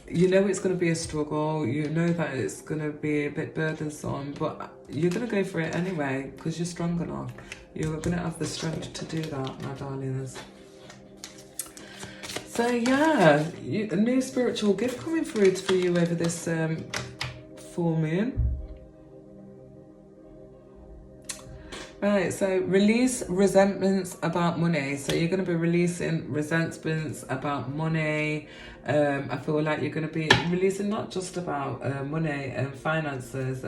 you know it's going to be a struggle, you know that it's going to be a bit burdensome, but you're going to go for it anyway because you're strong enough. You're going to have the strength to do that, my darlings. So yeah, a new spiritual gift coming through for you over this full moon. Right, so release resentments about money. So you're going to be releasing resentments about money. I feel like you're going to be releasing not just about money and finances.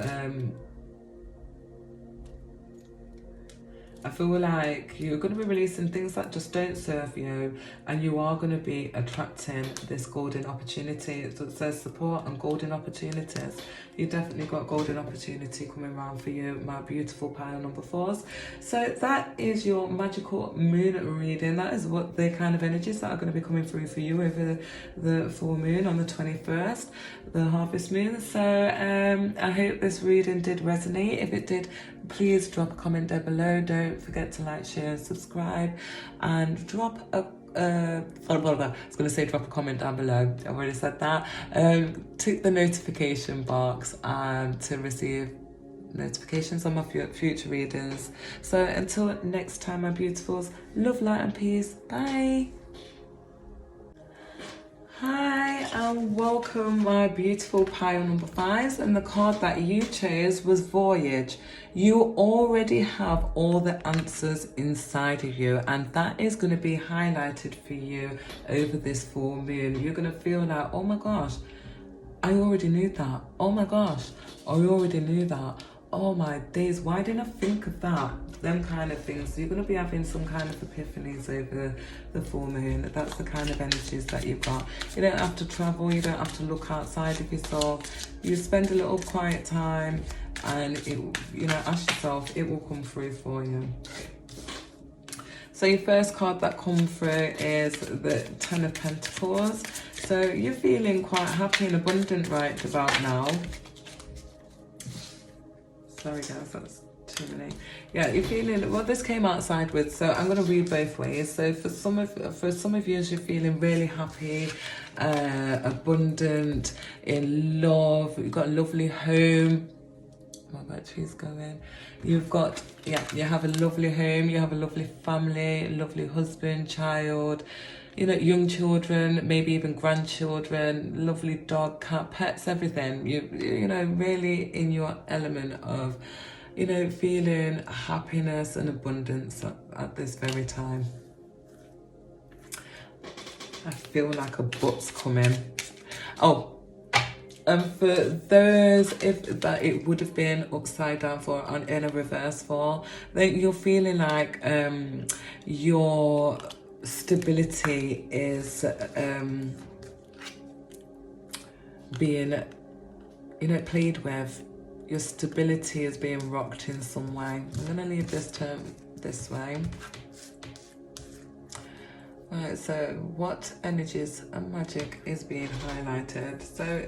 I feel like you're going to be releasing things that just don't serve you, and you are going to be attracting this golden opportunity. So it says support and golden opportunities. You definitely got golden opportunity coming around for you, my beautiful pile number 4s. So that is your magical moon reading. That is what the kind of energies that are going to be coming through for you over the full moon on the 21st, the harvest moon. So I hope this reading did resonate. If it did, please drop a comment down below. Don't forget to like, share and subscribe, and drop a I was going to say drop a comment down below. I already said that. Tick the notification box to receive notifications on my future readings. So until next time, my beautifuls, love, light and peace. Bye. Hi and welcome, my beautiful pile number 5s, and the card that you chose was Voyage. You already have all the answers inside of you, and that is going to be highlighted for you over this full moon. You're going to feel like, oh my gosh, I already knew that. Oh my gosh, I already knew that. Oh my days, why didn't I think of that? Them kind of things. So you're going to be having some kind of epiphanies over the full moon. That's the kind of energies that you've got. You don't have to travel, you don't have to look outside of yourself. You spend a little quiet time and it, you know, ask yourself, it will come through for you. So your first card that comes through is the 10 of Pentacles. So you're feeling quite happy and abundant right about now. Sorry guys, that's too many. Yeah, you're feeling, well, this came outside with, so I'm going to read both ways. So for some of you, you're feeling really happy, abundant, in love. You've got a lovely home. My battery's going. You've got, yeah, you have a lovely home. You have a lovely family, lovely husband, child. You know, young children, maybe even grandchildren, lovely dog, cat, pets, everything. You know, really in your element of, you know, feeling happiness and abundance at this very time. I feel like a butt's coming. Oh, for those that it would have been upside down for in a reverse for, then you're feeling like your stability is being, you know, played with. Your stability is being rocked in some way. I'm going to leave this term this way. Right, so what energies and magic is being highlighted? So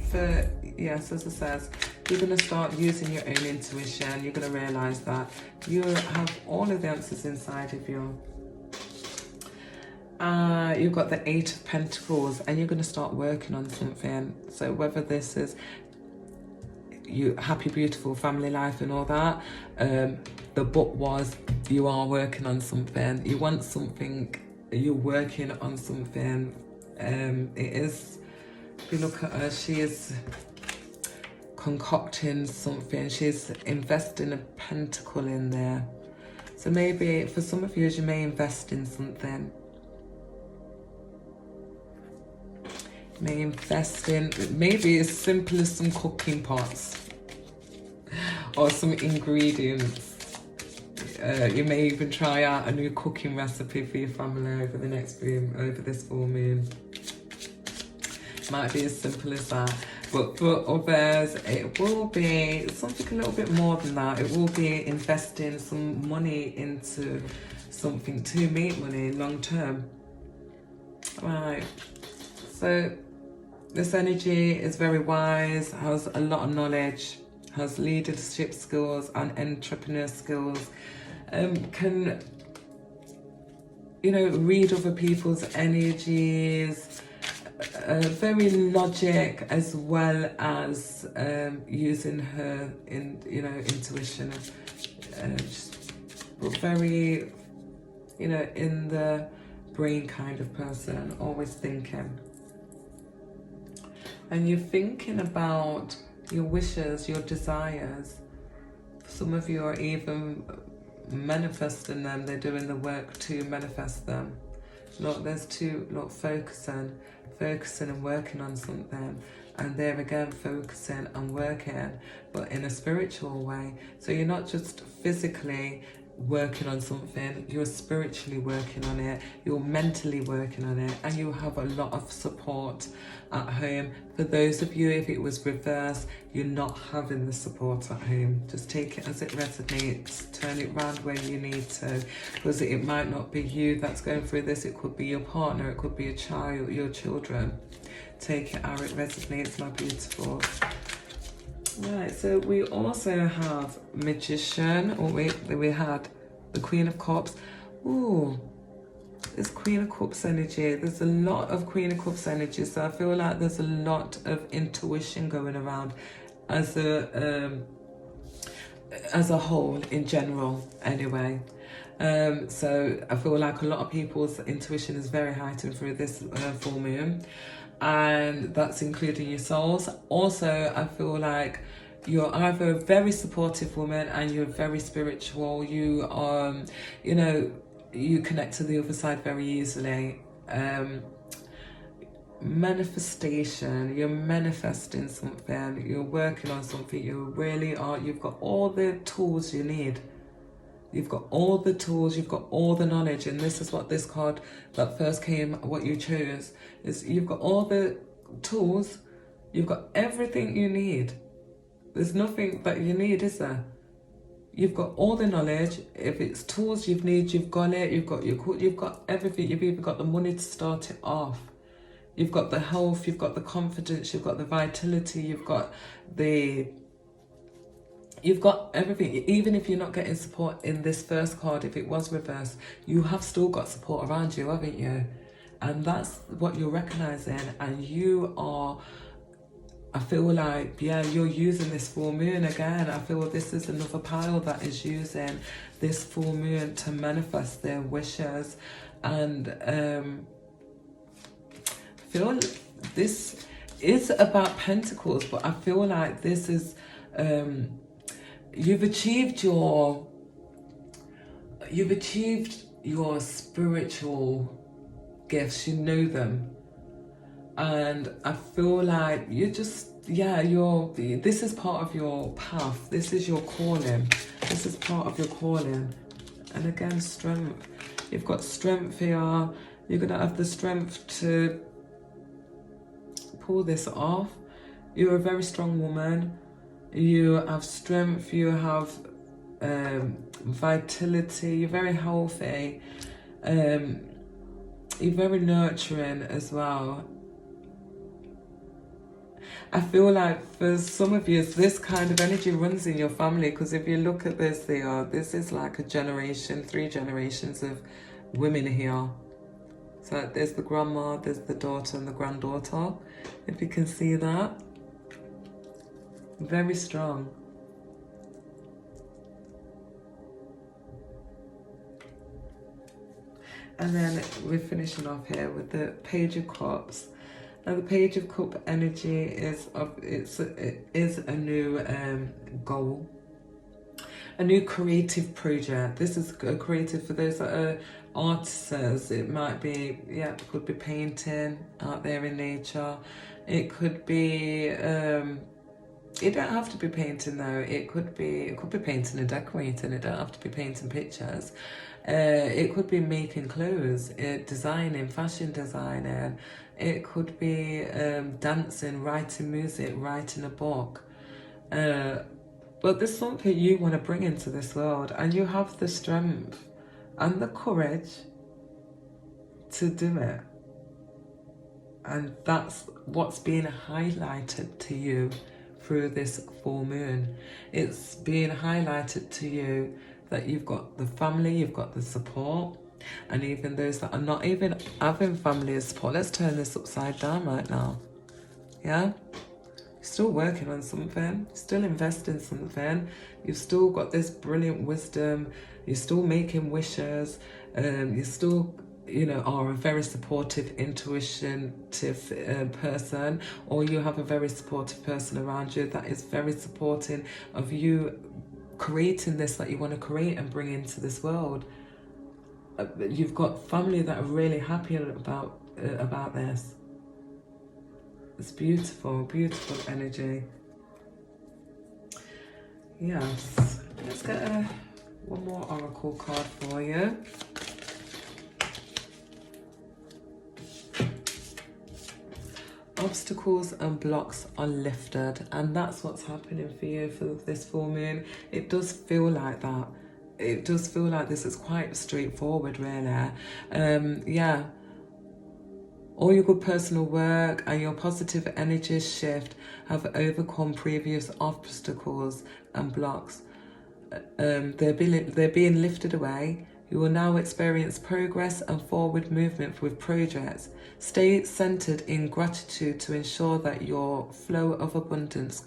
for, yes, as it says, you're going to start using your own intuition. You're going to realise that you have all of the answers inside of you. You've got the 8 of Pentacles, and you're going to start working on something. So whether this is you happy, beautiful family life and all that, the book was you are working on something. You want something, you're working on something. It is, if you look at her, she is concocting something. She's investing a pentacle in there. So maybe for some of you, you may invest in something. May invest in, maybe as simple as some cooking pots or some ingredients. You may even try out a new cooking recipe for your family over the next moon, over this full moon. Might be as simple as that. But for others, it will be something a little bit more than that. It will be investing some money into something to make money long term. Right. So this energy is very wise, has a lot of knowledge, has leadership skills and entrepreneur skills, can, you know, read other people's energies, very logic, as well as using her intuition, but very in the brain kind of person, always thinking. And you're thinking about your wishes, your desires. Some of you are even manifesting them. They're doing the work to manifest them. Look, there's two, look, focusing and working on something. And there again, focusing and working, but in a spiritual way. So you're not just physically working on something, you're spiritually working on it, you're mentally working on it, and you have a lot of support at home. For those of you, if it was reversed, you're not having the support at home. Just take it as it resonates, turn it around when you need to, because it might not be you that's going through this, it could be your partner, it could be a child, your children. Take it how it resonates, my beautiful. Right, so we also have Magician. Oh wait, we had the Queen of Cups. Ooh, this Queen of Cups energy. There's a lot of Queen of Cups energy, so I feel like there's a lot of intuition going around as a whole, in general, anyway. So I feel like a lot of people's intuition is very heightened through this full moon, and that's including your souls. Also, I feel like you're either a very supportive woman and you're very spiritual. You you connect to the other side very easily. Manifestation, you're manifesting something, you're working on something, you really are, you've got all the tools you need. You've got all the tools, you've got all the knowledge, and this is what this card that first came, what you chose, is you've got all the tools, you've got everything you need. There's nothing that you need, is there? You've got all the knowledge. If it's tools you need, you've got it. You've got everything. You've even got the money to start it off. You've got the health. You've got the confidence. You've got the vitality. You've got everything. Even if you're not getting support in this first card, if it was reversed, you have still got support around you, haven't you? And that's what you're recognizing. And you are, I feel like, yeah, you're using this full moon again. I feel this is another pile that is using this full moon to manifest their wishes. And I feel this is about Pentacles, but I feel like this is, you've achieved your spiritual gifts, you know them. And I feel like you're just, yeah, this is part of your path. This is your calling. This is part of your calling. And again, strength. You've got strength here. You're going to have the strength to pull this off. You're a very strong woman. You have strength. You have vitality. You're very healthy. You're very nurturing as well. I feel like for some of you, this kind of energy runs in your family, because if you look at this, this is like a generation, 3 generations of women here. So there's the grandma, there's the daughter and the granddaughter, if you can see that. Very strong. And then we're finishing off here with the Page of Cups. Now the Page of Cup energy is a new goal, a new creative project. This is a creative for those that are artists. It might be, yeah, it could be painting out there in nature. It could be, it don't have to be painting though. It could be painting and decorating. It don't have to be painting pictures. It could be making clothes, designing, fashion designing. It could be dancing, writing music, writing a book. But there's something you want to bring into this world, and you have the strength and the courage to do it. And that's what's being highlighted to you through this full moon. It's being highlighted to you that you've got the family, you've got the support, And even those that are not even having family support, let's turn this upside down right now. Yeah? You're still working on something, still investing in something, you've still got this brilliant wisdom, you're still making wishes, you still, you know, are a very supportive, intuitive person, or you have a very supportive person around you that is very supporting of you creating this that you want to create and bring into this world. You've got family that are really happy about this. It's beautiful, beautiful energy. Yes. Let's get one more oracle card for you. Obstacles and blocks are lifted, and that's what's happening for you for this full moon. It does feel like that. It does feel like this is quite straightforward, really. Yeah. All your good personal work and your positive energy shift have overcome previous obstacles and blocks. They're being lifted away. You will now experience progress and forward movement with projects. Stay centered in gratitude to ensure that your flow of abundance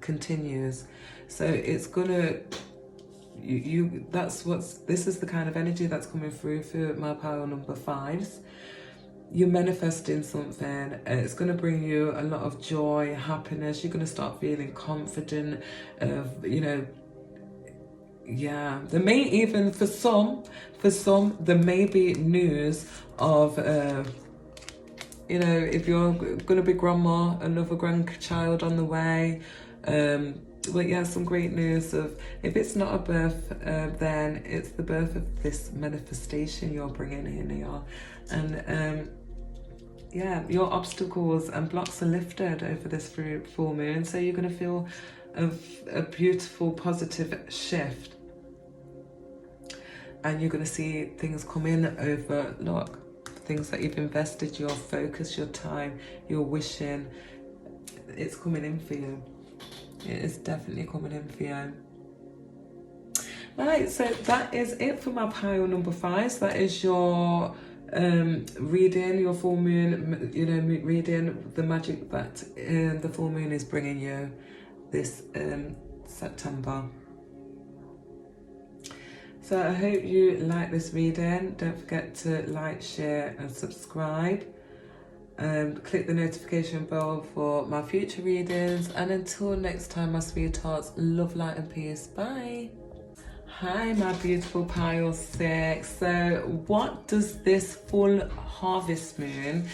continues. So it's gonna, this is the kind of energy that's coming through for my pile number 5s. You're manifesting something, it's going to bring you a lot of joy, happiness. You're going to start feeling confident, you know. Yeah, there may even, for some, there may be news of, you know, if you're going to be grandma, another grandchild on the way. But yeah, some great news of, if it's not a birth, then it's the birth of this manifestation you're bringing in here. And yeah, your obstacles and blocks are lifted over this full moon, so you're going to feel a beautiful positive shift, and you're going to see things come in over, look, things that you've invested your focus, your time, your wishing. It's coming in for you. It is definitely coming in for you. Right, so that is it for my pile number 5. So that is your reading, your full moon, you know, reading the magic that the full moon is bringing you this September. So I hope you like this reading. Don't forget to like, share and subscribe. Click the notification bell for my future readings, and until next time, my sweethearts, love, light and peace. Bye. Hi, my beautiful pile 6. So what does this full harvest moon,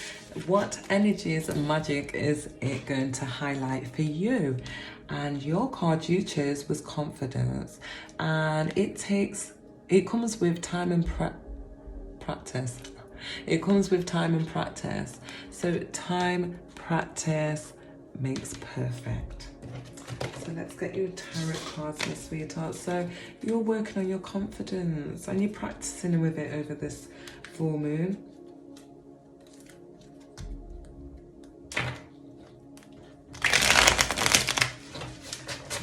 what energies and magic is it going to highlight for you? And your card you chose was confidence, and it comes with time and practice. It comes with time and practice. So time, practice makes perfect. So let's get you tarot cards, my sweetheart. So you're working on your confidence and you're practicing with it over this full moon.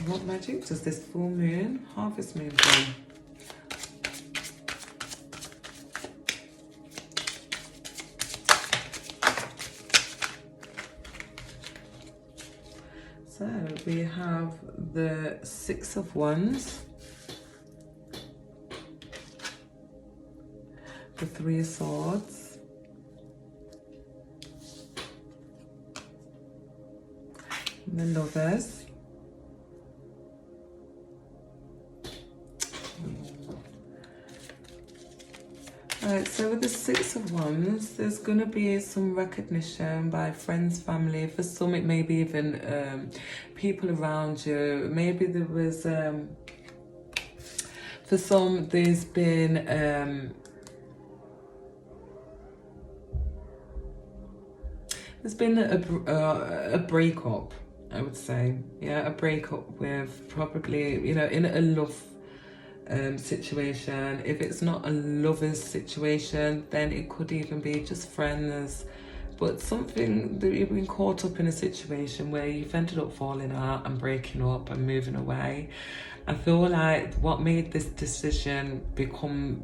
What magic does this full moon, harvest moon bring? So we have the 6 of Wands, the 3 of Swords, the Lovers, Right, so with the 6 of Wands, there's going to be some recognition by friends, family. For some, it may be even people around you. Maybe there was, for some, there's been a breakup, I would say. Yeah, a breakup with probably, you know, in a love situation. If it's not a lover's situation, then it could even be just friends, but something that you've been caught up in a situation where you've ended up falling out and breaking up and moving away. I feel like what made this decision become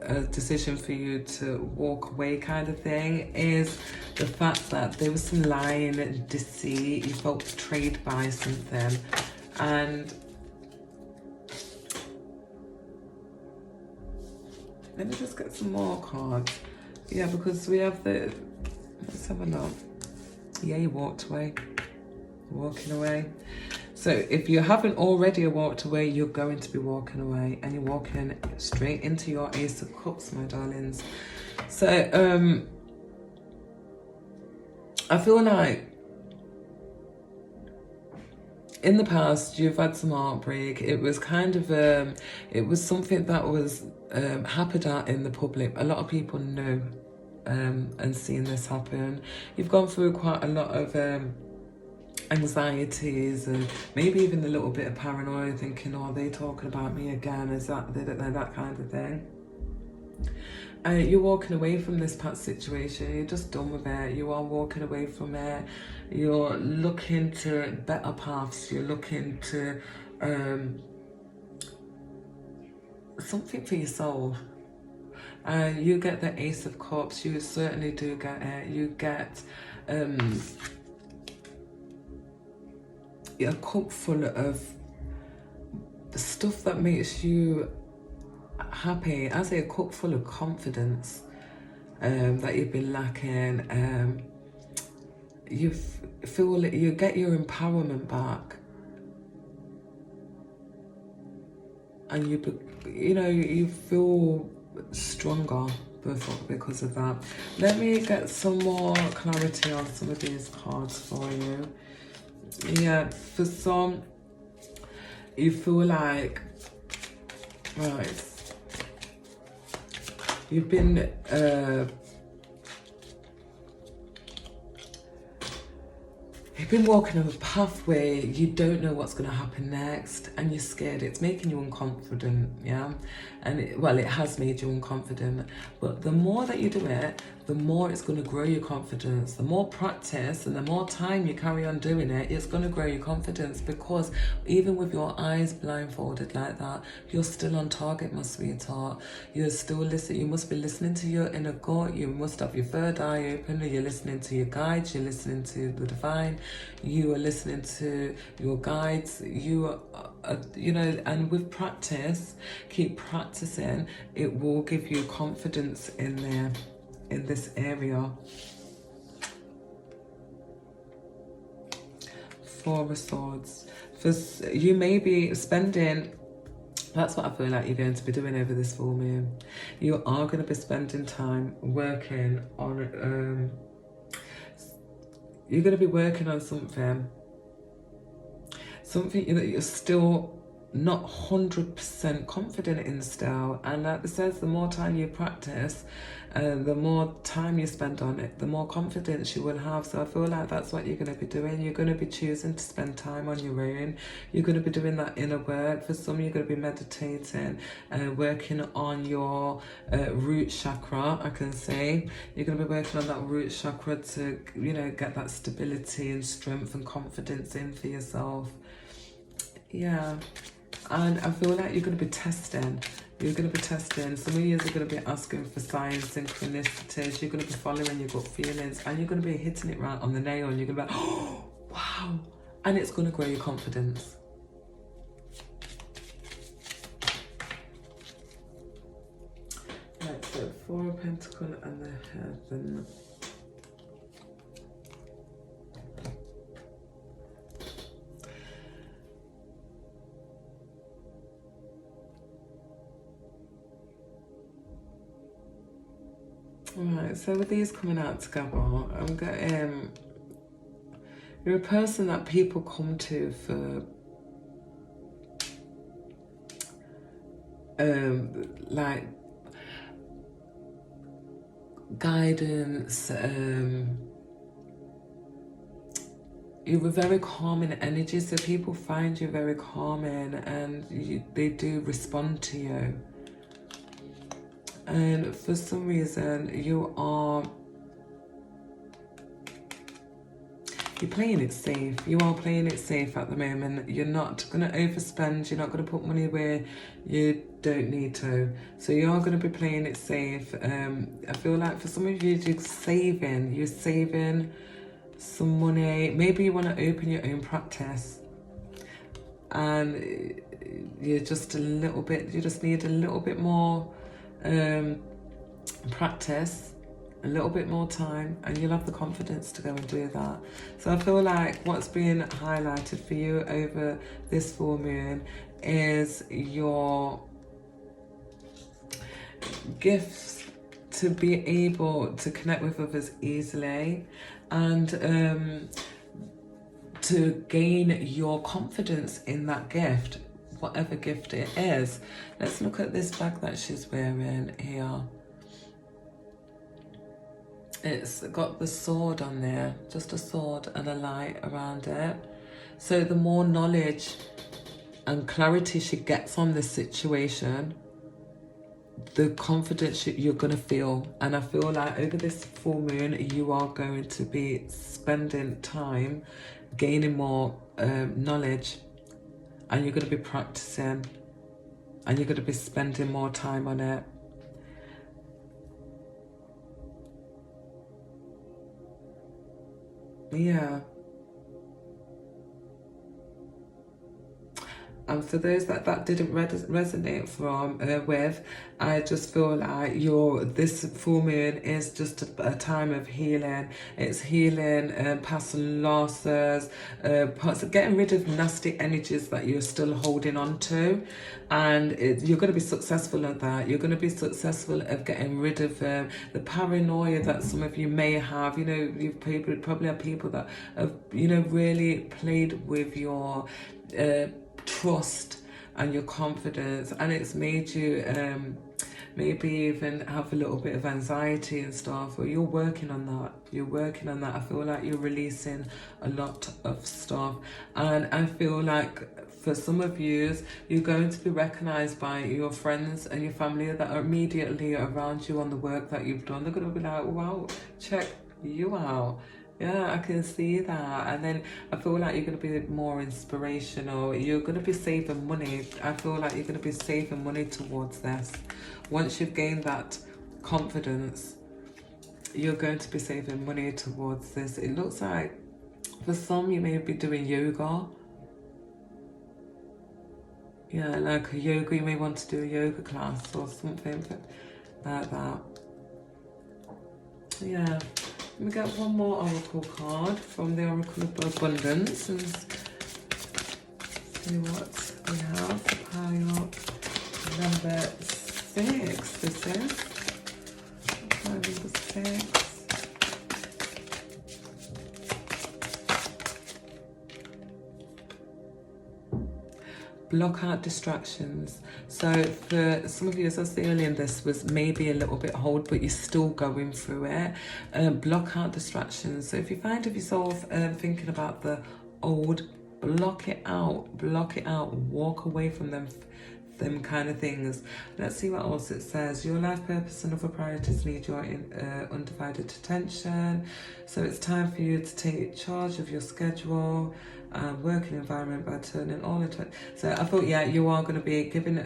a decision for you to walk away kind of thing is the fact that there was some lying, deceit, you felt betrayed by something. And let me just get some more cards. Yeah, because we have the, let's have a look. Yeah, you walked away, walking away. So if you haven't already walked away, you're going to be walking away, and you're walking straight into your Ace of Cups, my darlings. So I feel like in the past you've had some heartbreak. It was kind of it was something that was happened out in the public. A lot of people know and seen this happen. You've gone through quite a lot of anxieties, and maybe even a little bit of paranoia, thinking, oh, are they talking about me again? Is that, they don't know, that kind of thing. You're walking away from this past situation. You're just done with it. You are walking away from it. You're looking to better paths. You're looking to something for yourself. You get the Ace of Cups. You certainly do get it. You get a cup full of stuff that makes you happy. I say a cup full of confidence that you've been lacking. You feel that you get your empowerment back, and you feel stronger because of that. Let me get some more clarity on some of these cards for you. Yeah, for some, you feel like, right, you've been walking on a path where you don't know what's going to happen next, and you're scared. It's making you unconfident, yeah? And it has made you unconfident. But the more that you do it, the more it's going to grow your confidence. The more practice and the more time you carry on doing it, it's going to grow your confidence, because even with your eyes blindfolded like that, you're still on target, my sweetheart. You're still listening. You must be listening to your inner gut. You must have your third eye open. You're listening to your guides. You're listening to the divine. You are listening to your guides. You are, and with practice, keep practicing. It will give you confidence in there, in this area. Four of Swords. You may be spending, that's what I feel like you're going to be doing over this full moon. You are going to be spending time working on, you're going to be working on something that you're still not 100% confident in still. And like it says, the more time you practice, the more time you spend on it, the more confidence you will have. So I feel like that's what you're going to be doing. You're going to be choosing to spend time on your own. You're going to be doing that inner work. For some, you're going to be meditating, working on your root chakra, I can say. You're going to be working on that root chakra to, get that stability and strength and confidence in for yourself. Yeah. And I feel like you're going to be testing. You're going to be testing. Some of you are going to be asking for signs, synchronicities. You're going to be following your gut feelings. And you're going to be hitting it right on the nail. And you're going to be like, oh, wow. And it's going to grow your confidence. Right, so Four of Pentacles and the Heaven. Right, so with these coming out together, I'm getting, you're a person that people come to for like guidance. You're a very calming energy, so people find you very calming, and they do respond to you. And for some reason, you're playing it safe. You are playing it safe at the moment. You're not going to overspend. You're not going to put money where you don't need to. So you are going to be playing it safe. I feel like for some of you, you're saving some money. Maybe you want to open your own practice, and you just need a little bit more practice, a little bit more time, and you'll have the confidence to go and do that. So I feel like what's being highlighted for you over this full moon is your gifts to be able to connect with others easily, and to gain your confidence in that gift, whatever gift it is. Let's look at this bag that she's wearing here. It's got the sword on there, just a sword and a light around it. So the more knowledge and clarity she gets on this situation, the confidence you're going to feel. And I feel like over this full moon, you are going to be spending time gaining more knowledge, and you're going to be practicing, and you're going to be spending more time on it. Yeah. And for those that didn't resonate with, I just feel like this full moon is just a time of healing. It's healing, passing losses, getting rid of nasty energies that you're still holding on to, and you're going to be successful at that. You're going to be successful at getting rid of the paranoia that some of you may have. You know, you probably have people that have, you know, really played with your trust and your confidence, and it's made you maybe even have a little bit of anxiety and stuff. Or you're working on that. I feel like you're releasing a lot of stuff, and I feel like for some of you, you're going to be recognized by your friends and your family that are immediately around you on the work that you've done. They're going to be like, wow, check you out. Yeah, I can see that. And then I feel like you're going to be more inspirational. You're going to be saving money. I feel like you're going to be saving money towards this. Once you've gained that confidence, you're going to be saving money towards this. It looks like for some, you may be doing yoga. Yeah, like a yoga. You may want to do a yoga class or something like that. Yeah. We get one more oracle card from the Oracle of Abundance and see what we have. Pile number 6. This is pile number 6. Block out distractions. So for some of you, as I was saying earlier, this was maybe a little bit hold, but you're still going through it. Block out distractions. So if you find of yourself thinking about the old, block it out, walk away from them kind of things. Let's see what else it says. Your life purpose and other priorities need your undivided attention. So it's time for you to take charge of your schedule, working environment by turning all into it. So I thought, yeah, you are going to be giving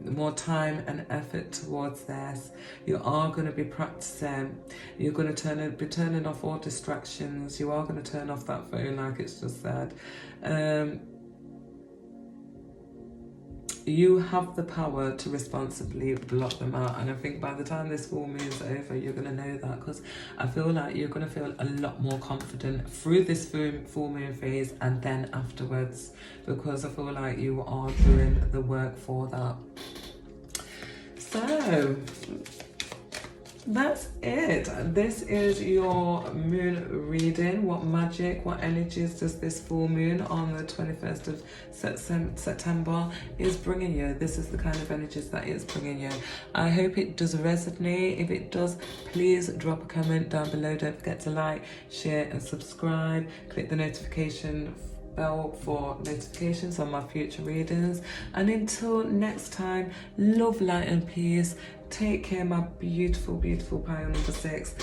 more time and effort towards this. You are going to be practicing. You're going to be turning off all distractions. You are going to turn off that phone, like it's just said. You have the power to responsibly block them out, and I think by the time this full moon is over, you're going to know that, because I feel like you're going to feel a lot more confident through this full moon phase and then afterwards, because I feel like you are doing the work for that. So that's it. This is your moon reading. What magic, what energies does this full moon on the 21st of September is bringing you? This is the kind of energies that it's bringing you. I hope it does resonate. If it does, please drop a comment down below. Don't forget to like, share and subscribe. Click the notification bell for notifications on my future readings. And until next time, love, light and peace. Take care, my beautiful, beautiful pile number 6,